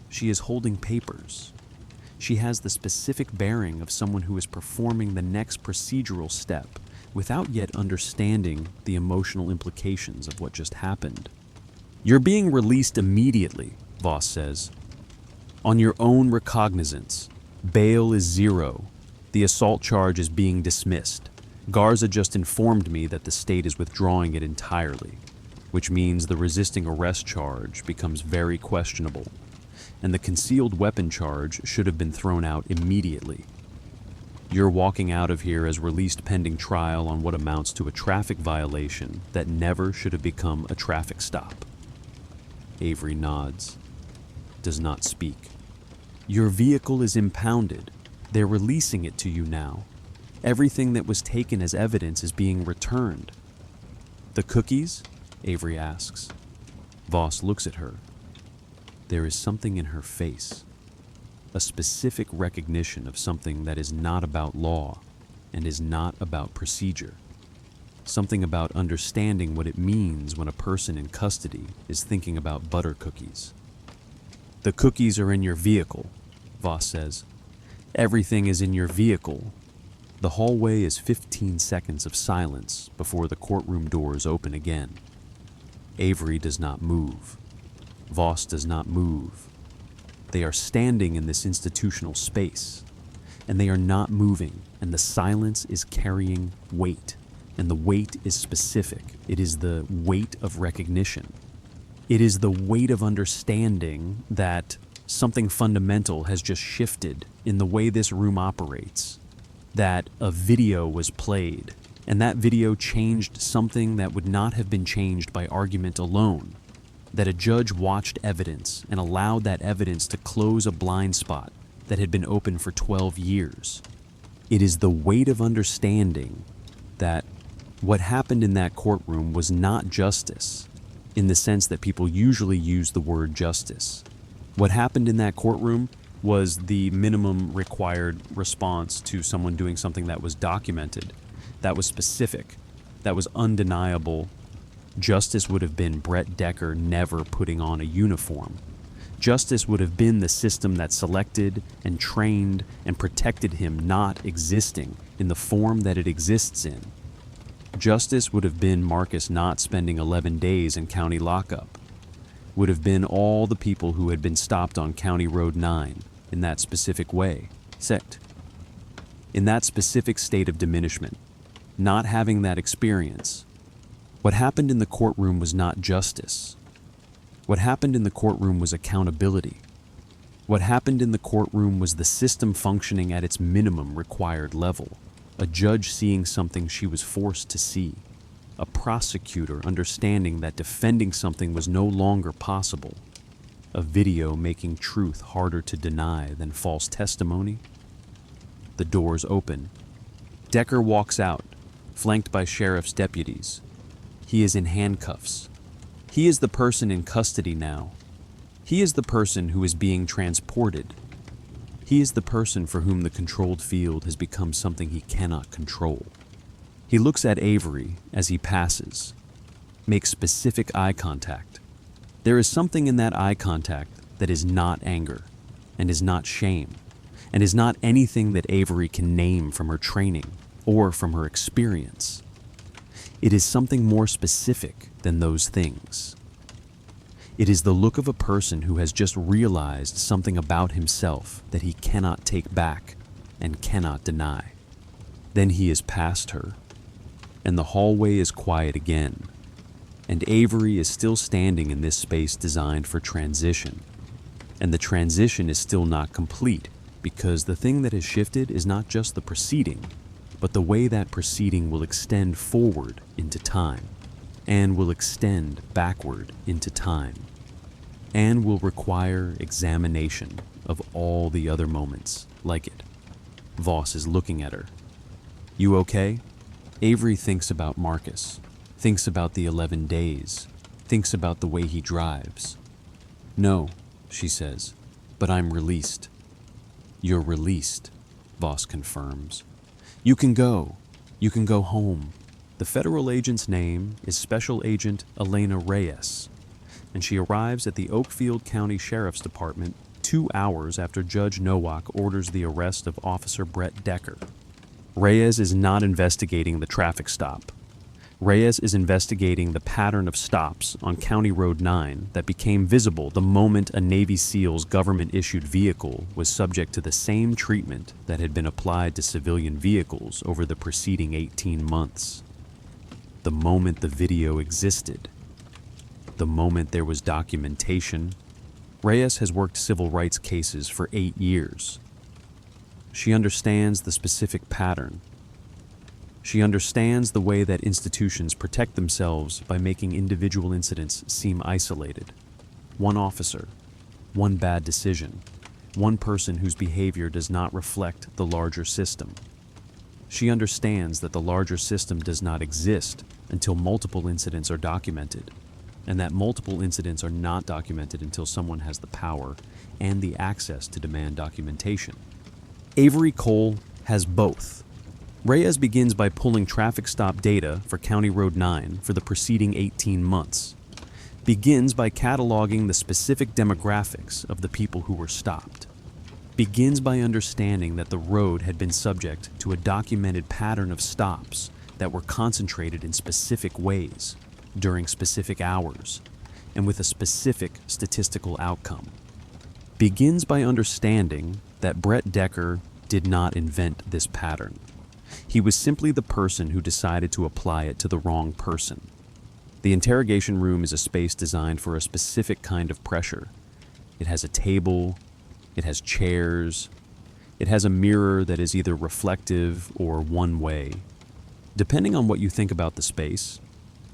She is holding papers. She has the specific bearing of someone who is performing the next procedural step without yet understanding the emotional implications of what just happened. "You're being released immediately," Voss says. "On your own recognizance. Bail is 0. The assault charge is being dismissed. Garza just informed me that the state is withdrawing it entirely, which means the resisting arrest charge becomes very questionable, and the concealed weapon charge should have been thrown out immediately. You're walking out of here as released pending trial on what amounts to a traffic violation that never should have become a traffic stop." Avery nods, does not speak. "Your vehicle is impounded. They're releasing it to you now. Everything that was taken as evidence is being returned." "The cookies?" Avery asks. Voss looks at her. There is something in her face, a specific recognition of something that is not about law and is not about procedure. Something about understanding what it means when a person in custody is thinking about butter cookies. "The cookies are in your vehicle," Voss says. "Everything is in your vehicle." The hallway is 15 seconds of silence before the courtroom doors open again. Avery does not move. Voss does not move. They are standing in this institutional space, and they are not moving, and the silence is carrying weight, and the weight is specific. It is the weight of recognition. It is the weight of understanding that something fundamental has just shifted in the way this room operates, that a video was played, and that video changed something that would not have been changed by argument alone, that a judge watched evidence and allowed that evidence to close a blind spot that had been open for 12 years. It is the weight of understanding that what happened in that courtroom was not justice, in the sense that people usually use the word justice. What happened in that courtroom was the minimum required response to someone doing something that was documented, that was specific, that was undeniable. Justice would have been Brett Decker never putting on a uniform. Justice would have been the system that selected and trained and protected him not existing in the form that it exists in. Justice would have been Marcus not spending 11 days in county lockup. Would have been all the people who had been stopped on County Road 9 in that specific way, in that specific state of diminishment, not having that experience. What happened in the courtroom was not justice. What happened in the courtroom was accountability. What happened in the courtroom was the system functioning at its minimum required level, a judge seeing something she was forced to see, a prosecutor understanding that defending something was no longer possible, a video making truth harder to deny than false testimony. The doors open. Decker walks out, flanked by sheriff's deputies. He is in handcuffs. He is the person in custody now. He is the person who is being transported. He is the person for whom the controlled field has become something he cannot control. He looks at Avery as he passes, makes specific eye contact. There is something in that eye contact that is not anger, and is not shame, and is not anything that Avery can name from her training or from her experience. It is something more specific than those things. It is the look of a person who has just realized something about himself that he cannot take back and cannot deny. Then he is past her, and the hallway is quiet again, and Avery is still standing in this space designed for transition. And the transition is still not complete, because the thing that has shifted is not just the proceeding, but the way that proceeding will extend forward into time, and will extend backward into time, and will require examination of all the other moments like it. Voss is looking at her. You okay? Avery thinks about Marcus, thinks about the 11 days, thinks about the way he drives. No, she says, but I'm released. You're released, Voss confirms. You can go. You can go home. The federal agent's name is Special Agent Elena Reyes, and she arrives at the Oakfield County Sheriff's Department 2 hours after Judge Nowak orders the arrest of Officer Brett Decker. Reyes is not investigating the traffic stop. Reyes is investigating the pattern of stops on County Road 9 that became visible the moment a Navy SEAL's government-issued vehicle was subject to the same treatment that had been applied to civilian vehicles over the preceding 18 months. The moment the video existed. The moment there was documentation. Reyes has worked civil rights cases for 8 years. She understands the specific pattern. She understands the way that institutions protect themselves by making individual incidents seem isolated. One officer, one bad decision, one person whose behavior does not reflect the larger system. She understands that the larger system does not exist until multiple incidents are documented, and that multiple incidents are not documented until someone has the power and the access to demand documentation. Avery Cole has both. Reyes begins by pulling traffic stop data for County Road 9 for the preceding 18 months. Begins by cataloging the specific demographics of the people who were stopped. Begins by understanding that the road had been subject to a documented pattern of stops that were concentrated in specific ways, during specific hours, and with a specific statistical outcome. Begins by understanding that Brett Decker did not invent this pattern. He was simply the person who decided to apply it to the wrong person. The interrogation room is a space designed for a specific kind of pressure. It has a table, it has chairs, it has a mirror that is either reflective or one way. Depending on what you think about the space,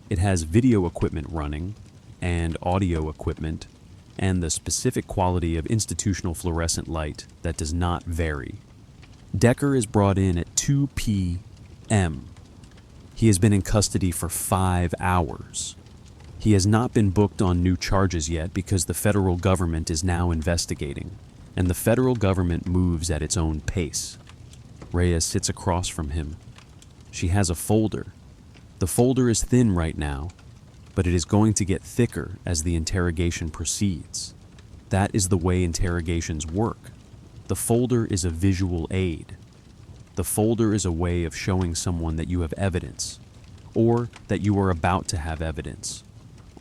it has video equipment running, and audio equipment, and the specific quality of institutional fluorescent light that does not vary. Decker is brought in at 2 p.m. He has been in custody for 5 hours. He has not been booked on new charges yet because the federal government is now investigating, and the federal government moves at its own pace. Reyes sits across from him. She has a folder. The folder is thin right now, but it is going to get thicker as the interrogation proceeds. That is the way interrogations work. The folder is a visual aid. The folder is a way of showing someone that you have evidence, or that you are about to have evidence,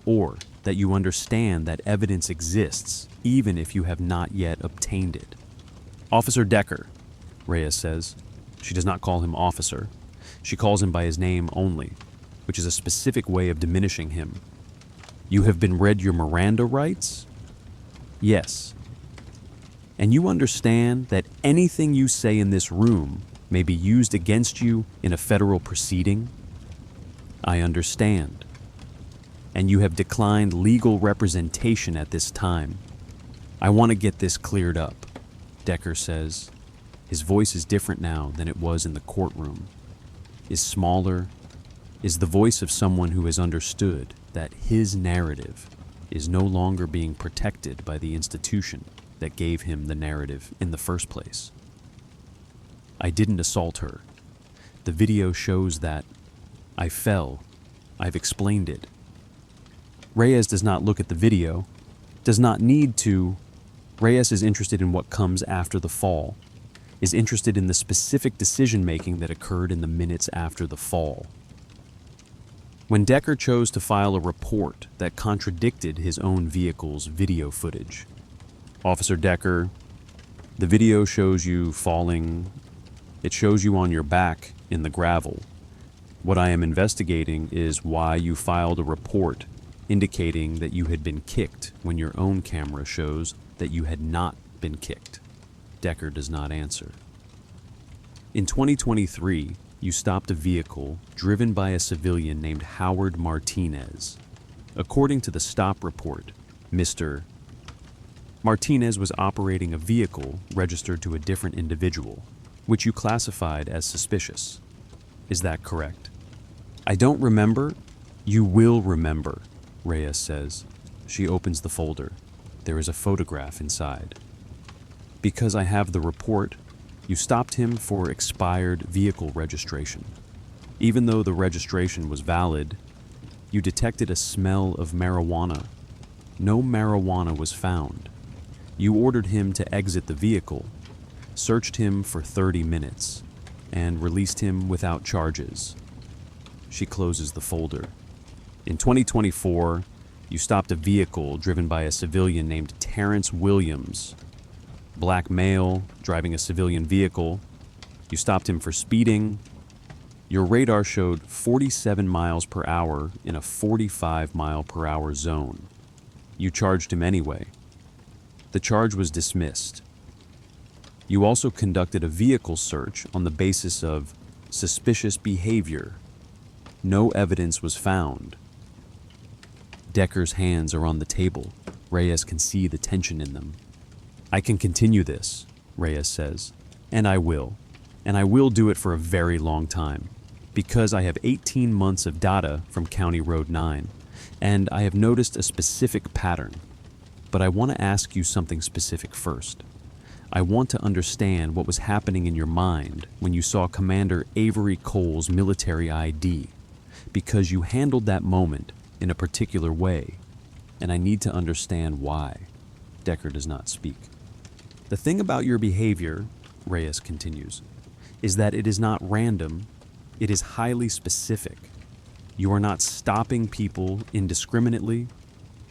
or that you understand that evidence exists even if you have not yet obtained it. Officer Decker, Reyes says. She does not call him officer. She calls him by his name only, which is a specific way of diminishing him. You have been read your Miranda rights? Yes. And you understand that anything you say in this room may be used against you in a federal proceeding? I understand. And you have declined legal representation at this time. I want to get this cleared up, Decker says. His voice is different now than it was in the courtroom. Is smaller, is the voice of someone who has understood that his narrative is no longer being protected by the institution that gave him the narrative in the first place. I didn't assault her. The video shows that I fell. I've explained it. Reyes does not look at the video, does not need to. Reyes is interested in what comes after the fall, is interested in the specific decision-making that occurred in the minutes after the fall. When Decker chose to file a report that contradicted his own vehicle's video footage, Officer Decker, the video shows you falling. It shows you on your back in the gravel. What I am investigating is why you filed a report indicating that you had been kicked when your own camera shows that you had not been kicked. Decker does not answer. In 2023, you stopped a vehicle driven by a civilian named Howard Martinez. According to the stop report, Mr. Martinez was operating a vehicle registered to a different individual. which you classified as suspicious. Is that correct? I don't remember. You will remember, Reyes says. She opens the folder. There is a photograph inside. Because I have the report, you stopped him for expired vehicle registration. Even though the registration was valid, you detected a smell of marijuana. No marijuana was found. You ordered him to exit the vehicle, searched him for 30 minutes, and released him without charges. She closes the folder. In 2024, you stopped a vehicle driven by a civilian named Terrence Williams. Black male, driving a civilian vehicle. You stopped him for speeding. Your radar showed 47 miles per hour in a 45 mile per hour zone. You charged him anyway. The charge was dismissed. You also conducted a vehicle search on the basis of suspicious behavior. No evidence was found. Decker's hands are on the table. Reyes can see the tension in them. I can continue this, Reyes says, and I will. And I will do it for a very long time, because I have 18 months of data from County Road 9, and I have noticed a specific pattern. But I want to ask you something specific first. I want to understand what was happening in your mind when you saw Commander Avery Cole's military ID, because you handled that moment in a particular way, and I need to understand why. Decker does not speak. The thing about your behavior, Reyes continues, is that it is not random, it is highly specific. You are not stopping people indiscriminately.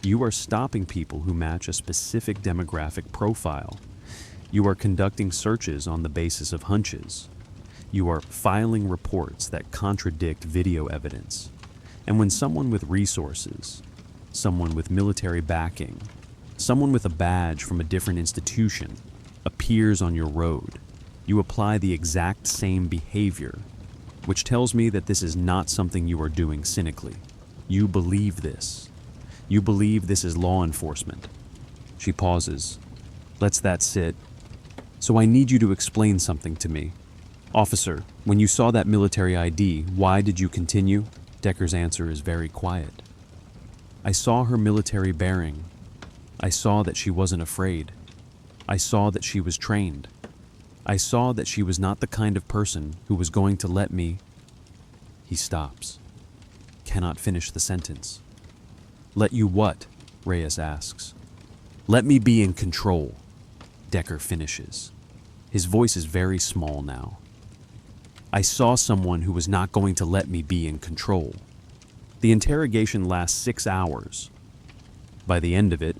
You are stopping people who match a specific demographic profile. You are conducting searches on the basis of hunches. You are filing reports that contradict video evidence. And when someone with resources, someone with military backing, someone with a badge from a different institution appears on your road, you apply the exact same behavior, which tells me that this is not something you are doing cynically. You believe this. You believe this is law enforcement. She pauses, lets that sit. So I need you to explain something to me. Officer, when you saw that military ID, why did you continue? Decker's answer is very quiet. I saw her military bearing. I saw that she wasn't afraid. I saw that she was trained. I saw that she was not the kind of person who was going to let me. He stops. Cannot finish the sentence. Let you what? Reyes asks. Let me be in control. Decker finishes. His voice is very small now. I saw someone who was not going to let me be in control. The interrogation lasts 6 hours. By the end of it,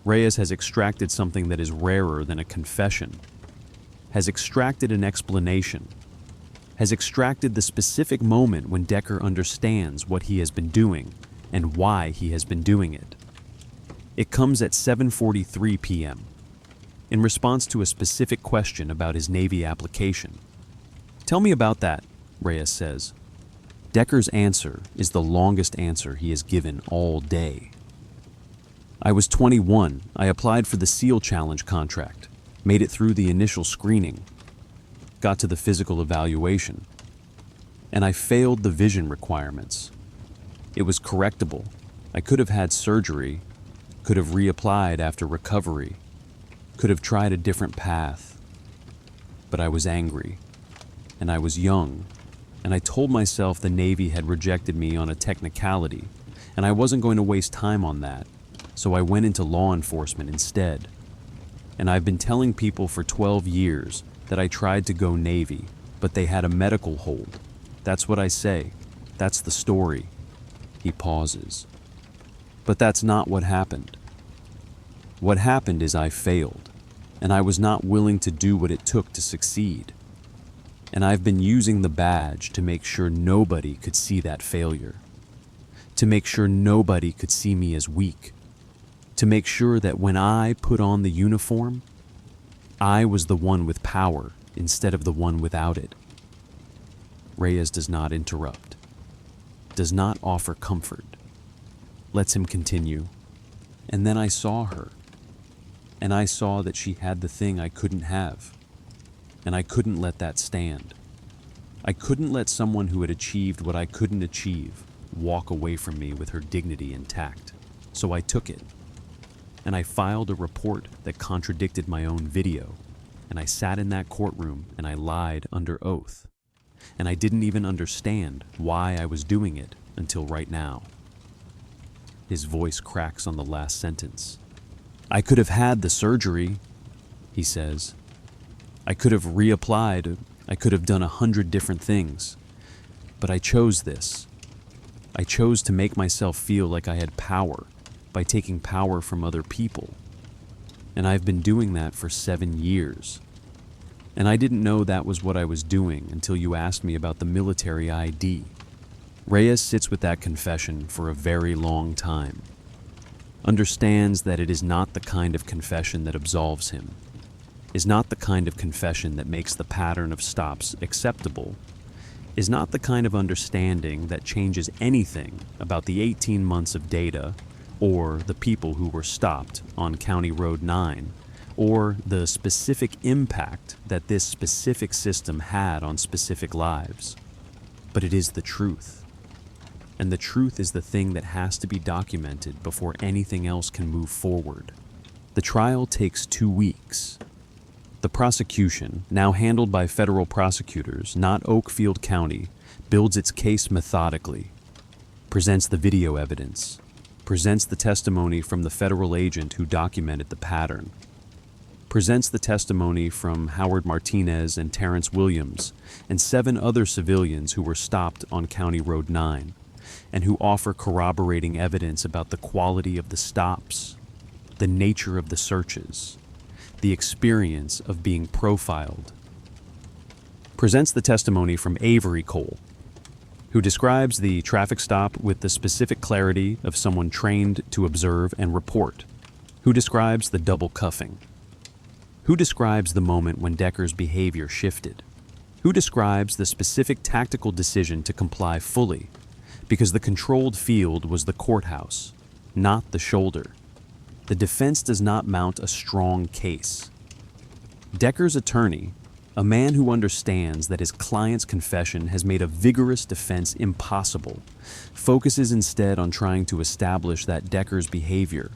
Reyes has extracted something that is rarer than a confession, has extracted an explanation, has extracted the specific moment when Decker understands what he has been doing and why he has been doing it. It comes at 7:43 p.m. in response to a specific question about his Navy application. Tell me about that, Reyes says. Decker's answer is the longest answer he has given all day. I was 21. I applied for the SEAL Challenge contract, made it through the initial screening, got to the physical evaluation, and I failed the vision requirements. It was correctable. I could have had surgery, could have reapplied after recovery, could have tried a different path. But I was angry, and I was young, and I told myself the Navy had rejected me on a technicality, and I wasn't going to waste time on that, so I went into law enforcement instead. And I've been telling people for 12 years that I tried to go Navy, but they had a medical hold. That's what I say. That's the story. He pauses. But that's not what happened. What happened is I failed, and I was not willing to do what it took to succeed. And I've been using the badge to make sure nobody could see that failure, to make sure nobody could see me as weak, to make sure that when I put on the uniform, I was the one with power instead of the one without it. Reyes does not interrupt, does not offer comfort, lets him continue. And then I saw her, and I saw that she had the thing I couldn't have. and I couldn't let that stand. I couldn't let someone who had achieved what I couldn't achieve walk away from me with her dignity intact. So I took it, and I filed a report that contradicted my own video, and I sat in that courtroom and I lied under oath. And I didn't even understand why I was doing it until right now. His voice cracks on the last sentence. I could have had the surgery, he says. I could have reapplied. I could have done 100 different things. But I chose this. I chose to make myself feel like I had power by taking power from other people. And I've been doing that for 7 years. And I didn't know that was what I was doing until you asked me about the military ID. Reyes sits with that confession for a very long time. Understands that it is not the kind of confession that absolves him. Is not the kind of confession that makes the pattern of stops acceptable. Is not the kind of understanding that changes anything about the 18 months of data or the people who were stopped on County Road 9, or the specific impact that this specific system had on specific lives. But it is the truth. And the truth is the thing that has to be documented before anything else can move forward. The trial takes 2 weeks. The prosecution, now handled by federal prosecutors, not Oakfield County, builds its case methodically, presents the video evidence, presents the testimony from the federal agent who documented the pattern, presents the testimony from Howard Martinez and Terrence Williams and 7 other civilians who were stopped on County Road 9 and who offer corroborating evidence about the quality of the stops, the nature of the searches, the experience of being profiled. Presents the testimony from Avery Cole, who describes the traffic stop with the specific clarity of someone trained to observe and report, who describes the double cuffing, who describes the moment when Decker's behavior shifted, who describes the specific tactical decision to comply fully, because the controlled field was the courthouse, not the shoulder. The defense does not mount a strong case. Decker's attorney, a man who understands that his client's confession has made a vigorous defense impossible, focuses instead on trying to establish that Decker's behavior,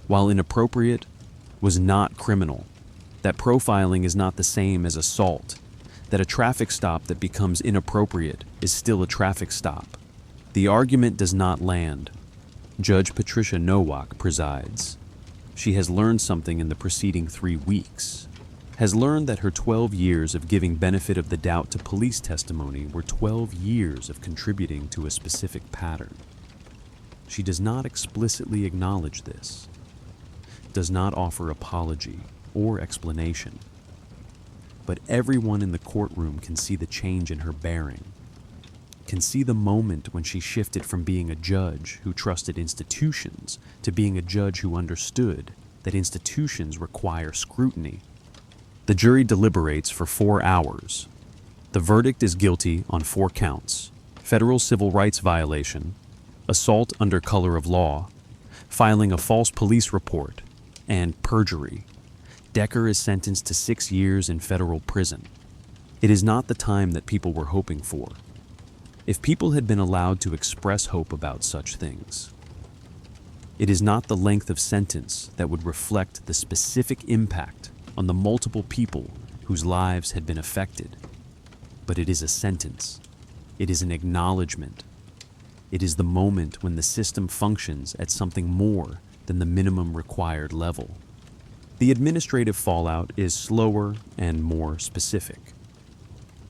while inappropriate, was not criminal, that profiling is not the same as assault, that a traffic stop that becomes inappropriate is still a traffic stop. The argument does not land. Judge Patricia Nowak presides. She has learned something in the preceding 3 weeks, has learned that her 12 years of giving benefit of the doubt to police testimony were 12 years of contributing to a specific pattern. She does not explicitly acknowledge this, does not offer apology or explanation. But everyone in the courtroom can see the change in her bearing, can see the moment when she shifted from being a judge who trusted institutions to being a judge who understood that institutions require scrutiny. The jury deliberates for 4 hours. The verdict is guilty on 4 counts: federal civil rights violation, assault under color of law, filing a false police report, and perjury. Decker is sentenced to 6 years in federal prison. It is not the time that people were hoping for. If people had been allowed to express hope about such things, it is not the length of sentence that would reflect the specific impact on the multiple people whose lives had been affected, but it is a sentence. It is an acknowledgement. It is the moment when the system functions at something more than the minimum required level. The administrative fallout is slower and more specific.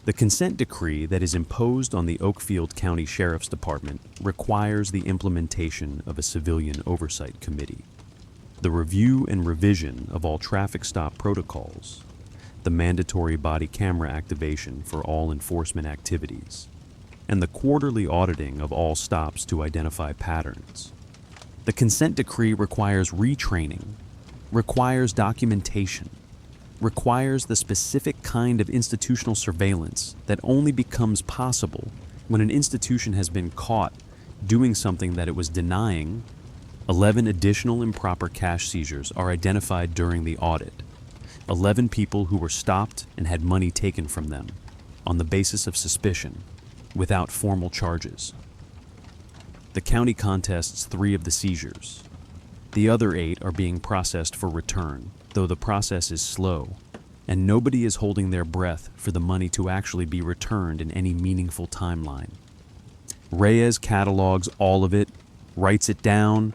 The consent decree that is imposed on the Oakfield County Sheriff's Department requires the implementation of a civilian oversight committee, the review and revision of all traffic stop protocols, the mandatory body camera activation for all enforcement activities, and the quarterly auditing of all stops to identify patterns. The consent decree requires retraining, requires documentation, requires the specific kind of institutional surveillance that only becomes possible when an institution has been caught doing something that it was denying. 11 additional improper cash seizures are identified during the audit. 11 people who were stopped and had money taken from them on the basis of suspicion, without formal charges. The county contests 3 of the seizures. The other 8 are being processed for return, though the process is slow, and nobody is holding their breath for the money to actually be returned in any meaningful timeline. Reyes catalogs all of it, writes it down,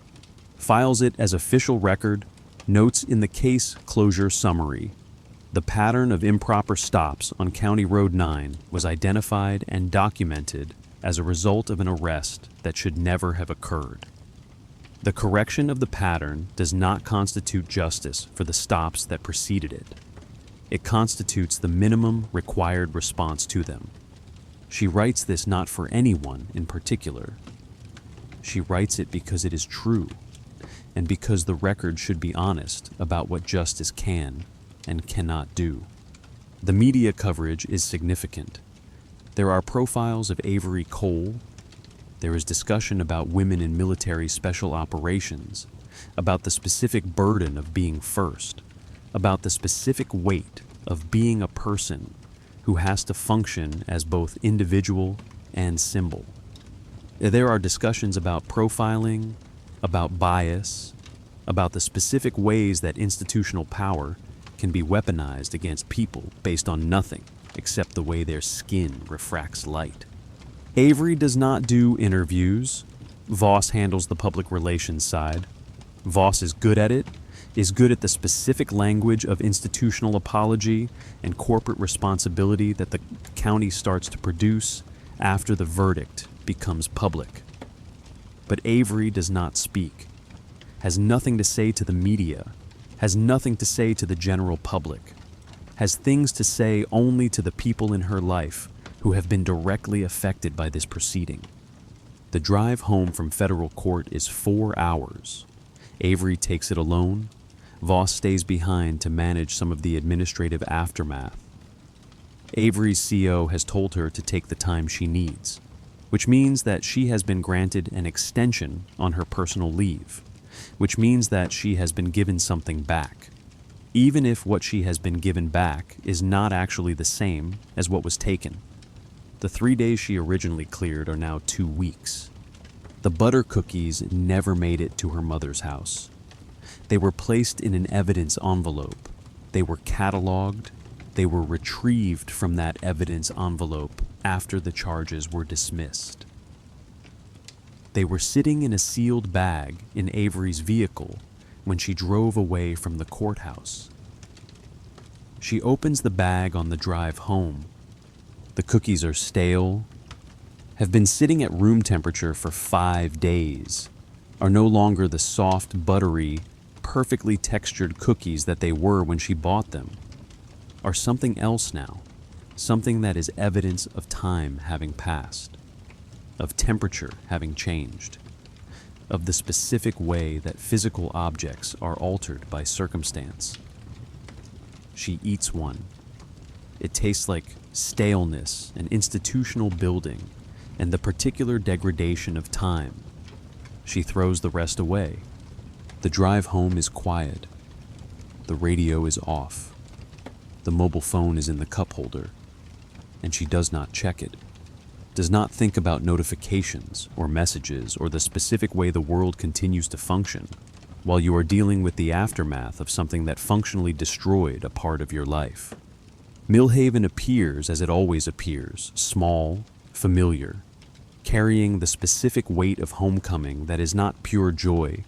files it as official record, notes in the case closure summary. The pattern of improper stops on County Road 9 was identified and documented as a result of an arrest that should never have occurred. The correction of the pattern does not constitute justice for the stops that preceded it. It constitutes the minimum required response to them. She writes this not for anyone in particular. She writes it because it is true, and because the record should be honest about what justice can and cannot do. The media coverage is significant. There are profiles of Avery Cole. There is discussion about women in military special operations, about the specific burden of being first, about the specific weight of being a person who has to function as both individual and symbol. There are discussions about profiling, about bias, about the specific ways that institutional power can be weaponized against people based on nothing except the way their skin refracts light. Avery does not do interviews. Voss handles the public relations side. Voss is good at it, is good at the specific language of institutional apology and corporate responsibility that the county starts to produce after the verdict becomes public. But Avery does not speak, has nothing to say to the media, has nothing to say to the general public, has things to say only to the people in her life who have been directly affected by this proceeding. The drive home from federal court is 4 hours. Avery takes it alone. Voss stays behind to manage some of the administrative aftermath. Avery's CO has told her to take the time she needs, which means that she has been granted an extension on her personal leave, which means that she has been given something back, even if what she has been given back is not actually the same as what was taken. The 3 days she originally cleared are now 2 weeks. The butter cookies never made it to her mother's house. They were placed in an evidence envelope. They were cataloged. They were retrieved from that evidence envelope after the charges were dismissed. They were sitting in a sealed bag in Avery's vehicle when she drove away from the courthouse. She opens the bag on the drive home. The cookies are stale, have been sitting at room temperature for 5 days, are no longer the soft, buttery, perfectly textured cookies that they were when she bought them, are something else now, something that is evidence of time having passed, of temperature having changed, of the specific way that physical objects are altered by circumstance. She eats one. It tastes like staleness and institutional building and the particular degradation of time. She throws the rest away. The drive home is quiet. The radio is off. The mobile phone is in the cup holder, and she does not check it, does not think about notifications or messages or the specific way the world continues to function while you are dealing with the aftermath of something that functionally destroyed a part of your life. Millhaven appears as it always appears, small, familiar, carrying the specific weight of homecoming that is not pure joy,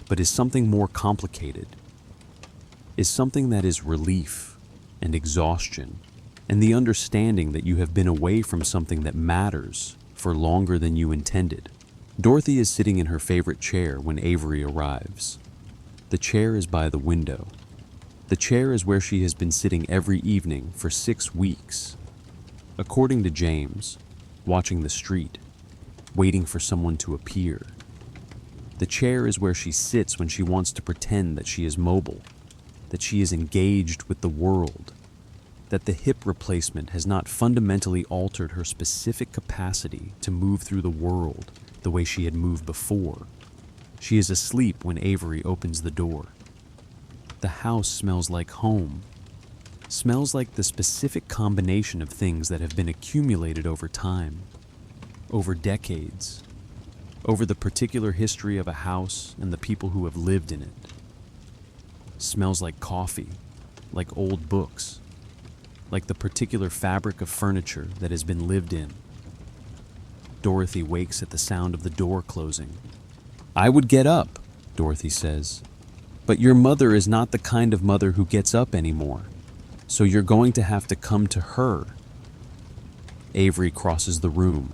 but is something more complicated, is something that is relief and exhaustion, and the understanding that you have been away from something that matters for longer than you intended. Dorothy is sitting in her favorite chair when Avery arrives. The chair is by the window. The chair is where she has been sitting every evening for 6 weeks. According to James, watching the street, waiting for someone to appear. The chair is where she sits when she wants to pretend that she is mobile, that she is engaged with the world, that the hip replacement has not fundamentally altered her specific capacity to move through the world the way she had moved before. She is asleep when Avery opens the door. The house smells like home. smells like the specific combination of things that have been accumulated over time, over decades, over the particular history of a house and the people who have lived in it. Smells like coffee, like old books, like the particular fabric of furniture that has been lived in. Dorothy wakes at the sound of the door closing. "I would get up," Dorothy says, "but your mother is not the kind of mother who gets up anymore, so you're going to have to come to her." Avery crosses the room,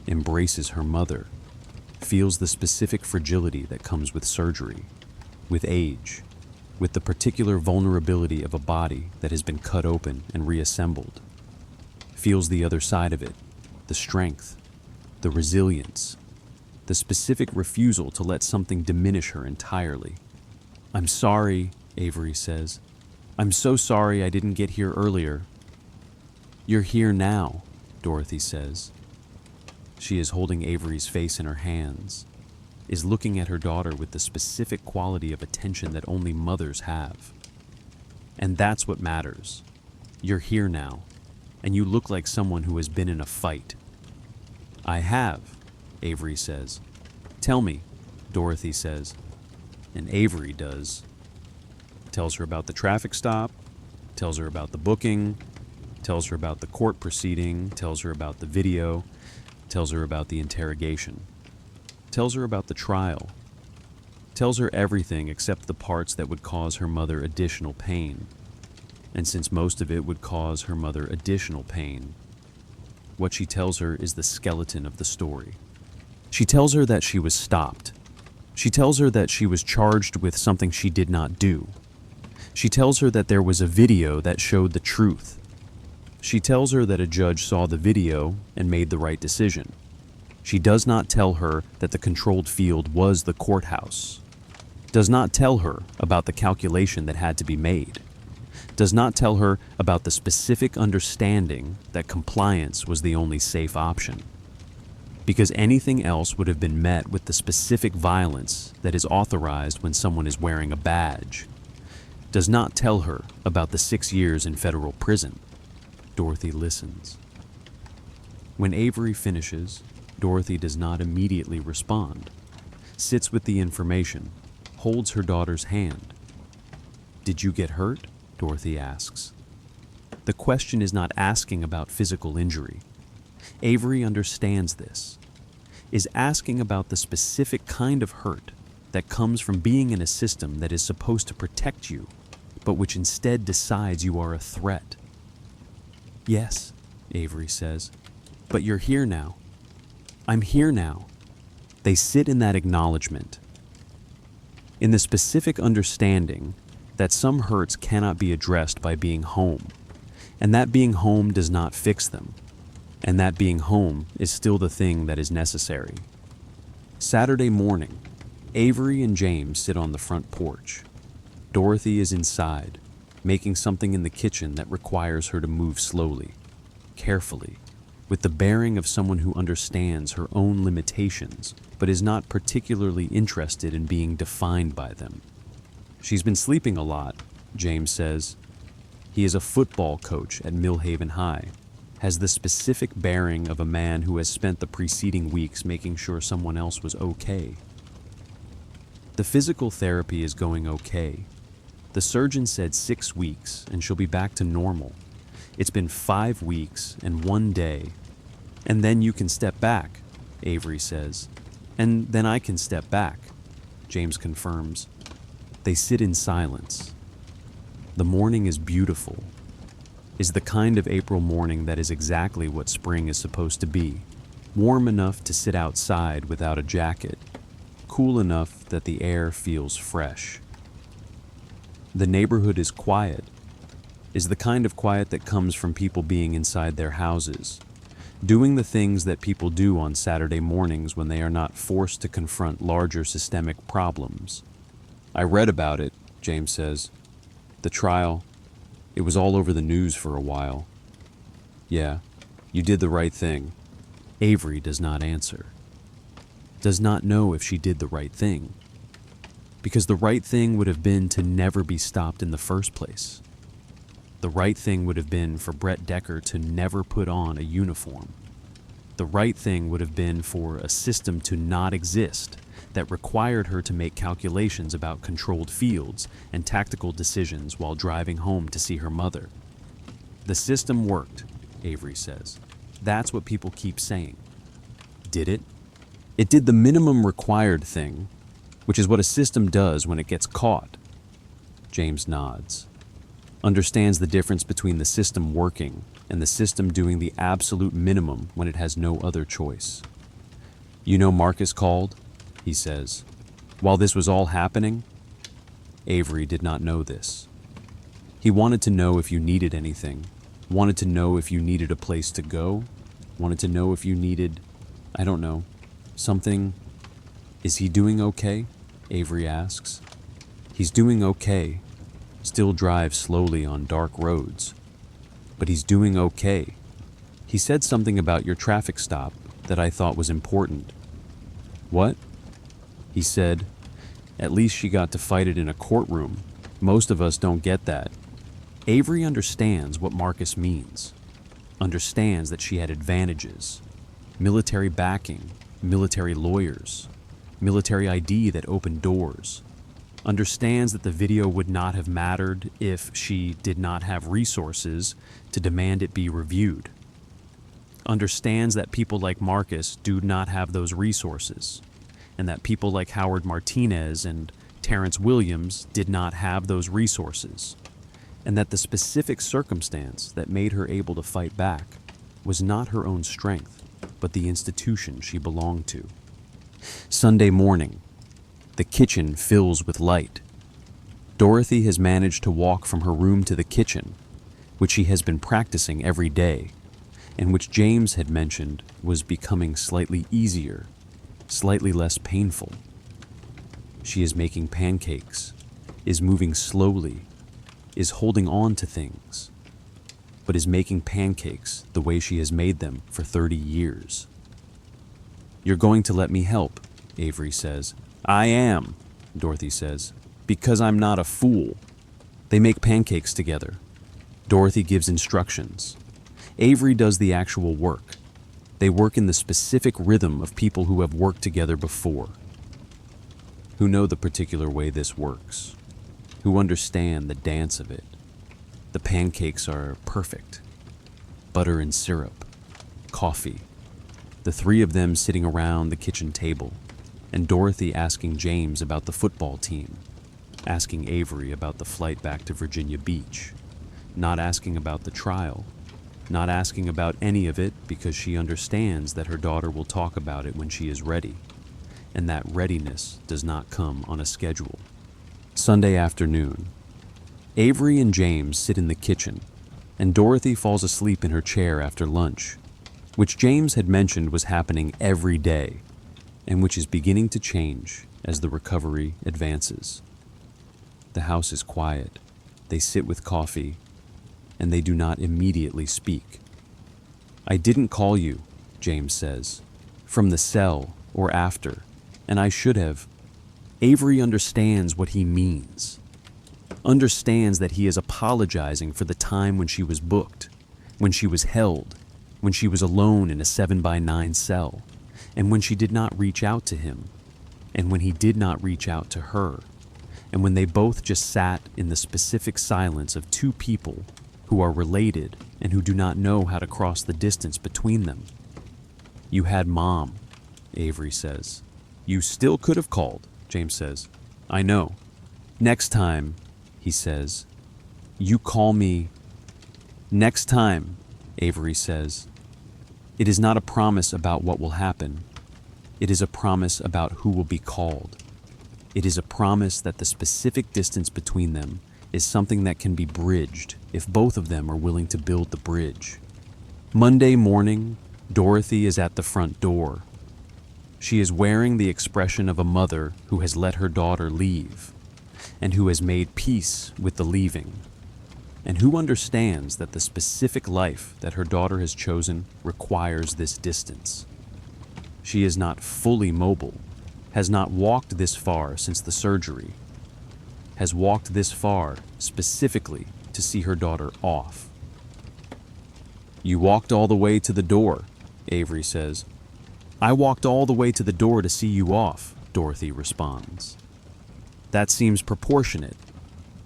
embraces her mother, feels the specific fragility that comes with surgery, with age, with the particular vulnerability of a body that has been cut open and reassembled. Feels the other side of it, the strength, the resilience, the specific refusal to let something diminish her entirely. "I'm sorry," Avery says. "I'm so sorry I didn't get here earlier." "You're here now," Dorothy says. She is holding Avery's face in her hands, is looking at her daughter with the specific quality of attention that only mothers have. "And that's what matters. You're here now, and you look like someone who has been in a fight." "I have," Avery says. "Tell me," Dorothy says. And Avery does. Tells her about the traffic stop, tells her about the booking, tells her about the court proceeding, tells her about the video, tells her about the interrogation, tells her about the trial, tells her everything except the parts that would cause her mother additional pain. And since most of it would cause her mother additional pain, what she tells her is the skeleton of the story. She tells her that she was stopped. She tells her that she was charged with something she did not do. She tells her that there was a video that showed the truth. She tells her that a judge saw the video and made the right decision. She does not tell her that the controlled field was the courthouse. Does not tell her about the calculation that had to be made. Does not tell her about the specific understanding that compliance was the only safe option. Because anything else would have been met with the specific violence that is authorized when someone is wearing a badge. Does not tell her about the 6 years in federal prison. Dorothy listens. When Avery finishes, Dorothy does not immediately respond, sits with the information, holds her daughter's hand. "Did you get hurt?" Dorothy asks. The question is not asking about physical injury. Avery understands this, is asking about the specific kind of hurt that comes from being in a system that is supposed to protect you, but which instead decides you are a threat. "Yes," Avery says, "but you're here now." "I'm here now." They sit in that acknowledgement, in the specific understanding that some hurts cannot be addressed by being home, and that being home does not fix them, and that being home is still the thing that is necessary. Saturday morning, Avery and James sit on the front porch. Dorothy is inside, making something in the kitchen that requires her to move slowly, carefully, with the bearing of someone who understands her own limitations, but is not particularly interested in being defined by them. "She's been sleeping a lot," James says. He is a football coach at Millhaven High, has the specific bearing of a man who has spent the preceding weeks making sure someone else was okay. The physical therapy is going okay. The surgeon said 6 weeks and she'll be back to normal. It's been 5 weeks and 1 day. "And then you can step back," Avery says. "And then I can step back," James confirms. They sit in silence. The morning is beautiful, is the kind of April morning that is exactly what spring is supposed to be. Warm enough to sit outside without a jacket, cool enough that the air feels fresh. The neighborhood is quiet, is the kind of quiet that comes from people being inside their houses, doing the things that people do on Saturday mornings when they are not forced to confront larger systemic problems. "I read about it," James says. "The trial. It was all over the news for a while." "Yeah, you did the right thing." Avery does not answer. Does not know if she did the right thing. Because the right thing would have been to never be stopped in the first place. The right thing would have been for Brett Decker to never put on a uniform. The right thing would have been for a system to not exist that required her to make calculations about controlled fields and tactical decisions while driving home to see her mother. The system worked, Avery says. That's what people keep saying. Did it? It did the minimum required thing, which is what a system does when it gets caught. James nods. Understands the difference between the system working and the system doing the absolute minimum when it has no other choice. You know, Marcus called, he says, while this was all happening. Avery did not know this. He wanted to know if you needed anything, wanted to know if you needed a place to go, wanted to know if you needed, I don't know, something. Is he doing okay? Avery asks. He's doing okay. Still drives slowly on dark roads. But he's doing okay. He said something about your traffic stop that I thought was important. What? He said, at least she got to fight it in a courtroom. Most of us don't get that. Avery understands what Marcus means. Understands that she had advantages. Military backing, military lawyers, military ID that opened doors. Understands that the video would not have mattered if she did not have resources to demand it be reviewed. Understands that people like Marcus do not have those resources, and that people like Howard Martinez and Terrence Williams did not have those resources, and that the specific circumstance that made her able to fight back was not her own strength, but the institution she belonged to. Sunday morning, the kitchen fills with light. Dorothy has managed to walk from her room to the kitchen, which she has been practicing every day, and which James had mentioned was becoming slightly easier, slightly less painful. She is making pancakes, is moving slowly, is holding on to things, but is making pancakes the way she has made them for 30 years. You're going to let me help, Avery says. I am, Dorothy says, because I'm not a fool. They make pancakes together. Dorothy gives instructions. Avery does the actual work. They work in the specific rhythm of people who have worked together before, who know the particular way this works, who understand the dance of it. The pancakes are perfect. Butter and syrup, coffee, the three of them sitting around the kitchen table, and Dorothy asking James about the football team, asking Avery about the flight back to Virginia Beach, not asking about the trial, not asking about any of it because she understands that her daughter will talk about it when she is ready, and that readiness does not come on a schedule. Sunday afternoon, Avery and James sit in the kitchen, and Dorothy falls asleep in her chair after lunch, which James had mentioned was happening every day, and which is beginning to change as the recovery advances. The house is quiet. They sit with coffee, and they do not immediately speak. I didn't call you, James says, from the cell or after, and I should have. Avery understands what he means. Understands that he is apologizing for the time when she was booked, when she was held, when she was alone in a 7x9 cell, and when she did not reach out to him, and when he did not reach out to her, and when they both just sat in the specific silence of two people who are related and who do not know how to cross the distance between them. You had Mom, Avery says. You still could have called, James says. I know. Next time, he says, you call me. Next time, Avery says. It is not a promise about what will happen. It is a promise about who will be called. It is a promise that the specific distance between them is something that can be bridged if both of them are willing to build the bridge. Monday morning, Dorothy is at the front door. She is wearing the expression of a mother who has let her daughter leave, and who has made peace with the leaving, and who understands that the specific life that her daughter has chosen requires this distance. She is not fully mobile, has not walked this far since the surgery, has walked this far specifically to see her daughter off. "You walked all the way to the door," Avery says. "I walked all the way to the door to see you off," Dorothy responds. "That seems proportionate."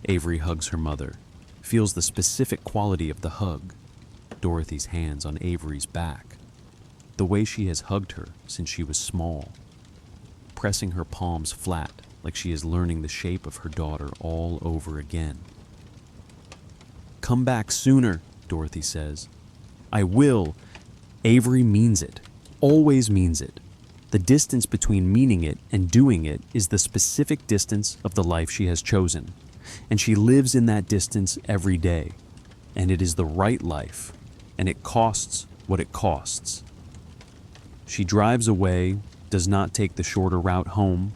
Avery hugs her mother, feels the specific quality of the hug. Dorothy's hands on Avery's back, the way she has hugged her since she was small, pressing her palms flat like she is learning the shape of her daughter all over again. "Come back sooner," Dorothy says. "I will." Avery means it, always means it. The distance between meaning it and doing it is the specific distance of the life she has chosen, and she lives in that distance every day. And it is the right life, and it costs what it costs. She drives away, does not take the shorter route home,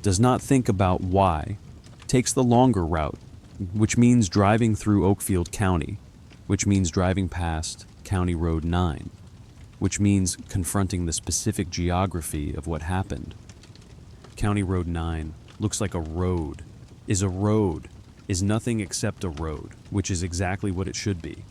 does not think about why, takes the longer route, which means driving through Oakfield County, which means driving past County Road 9, which means confronting the specific geography of what happened. County Road 9 looks like a road, is nothing except a road, which is exactly what it should be.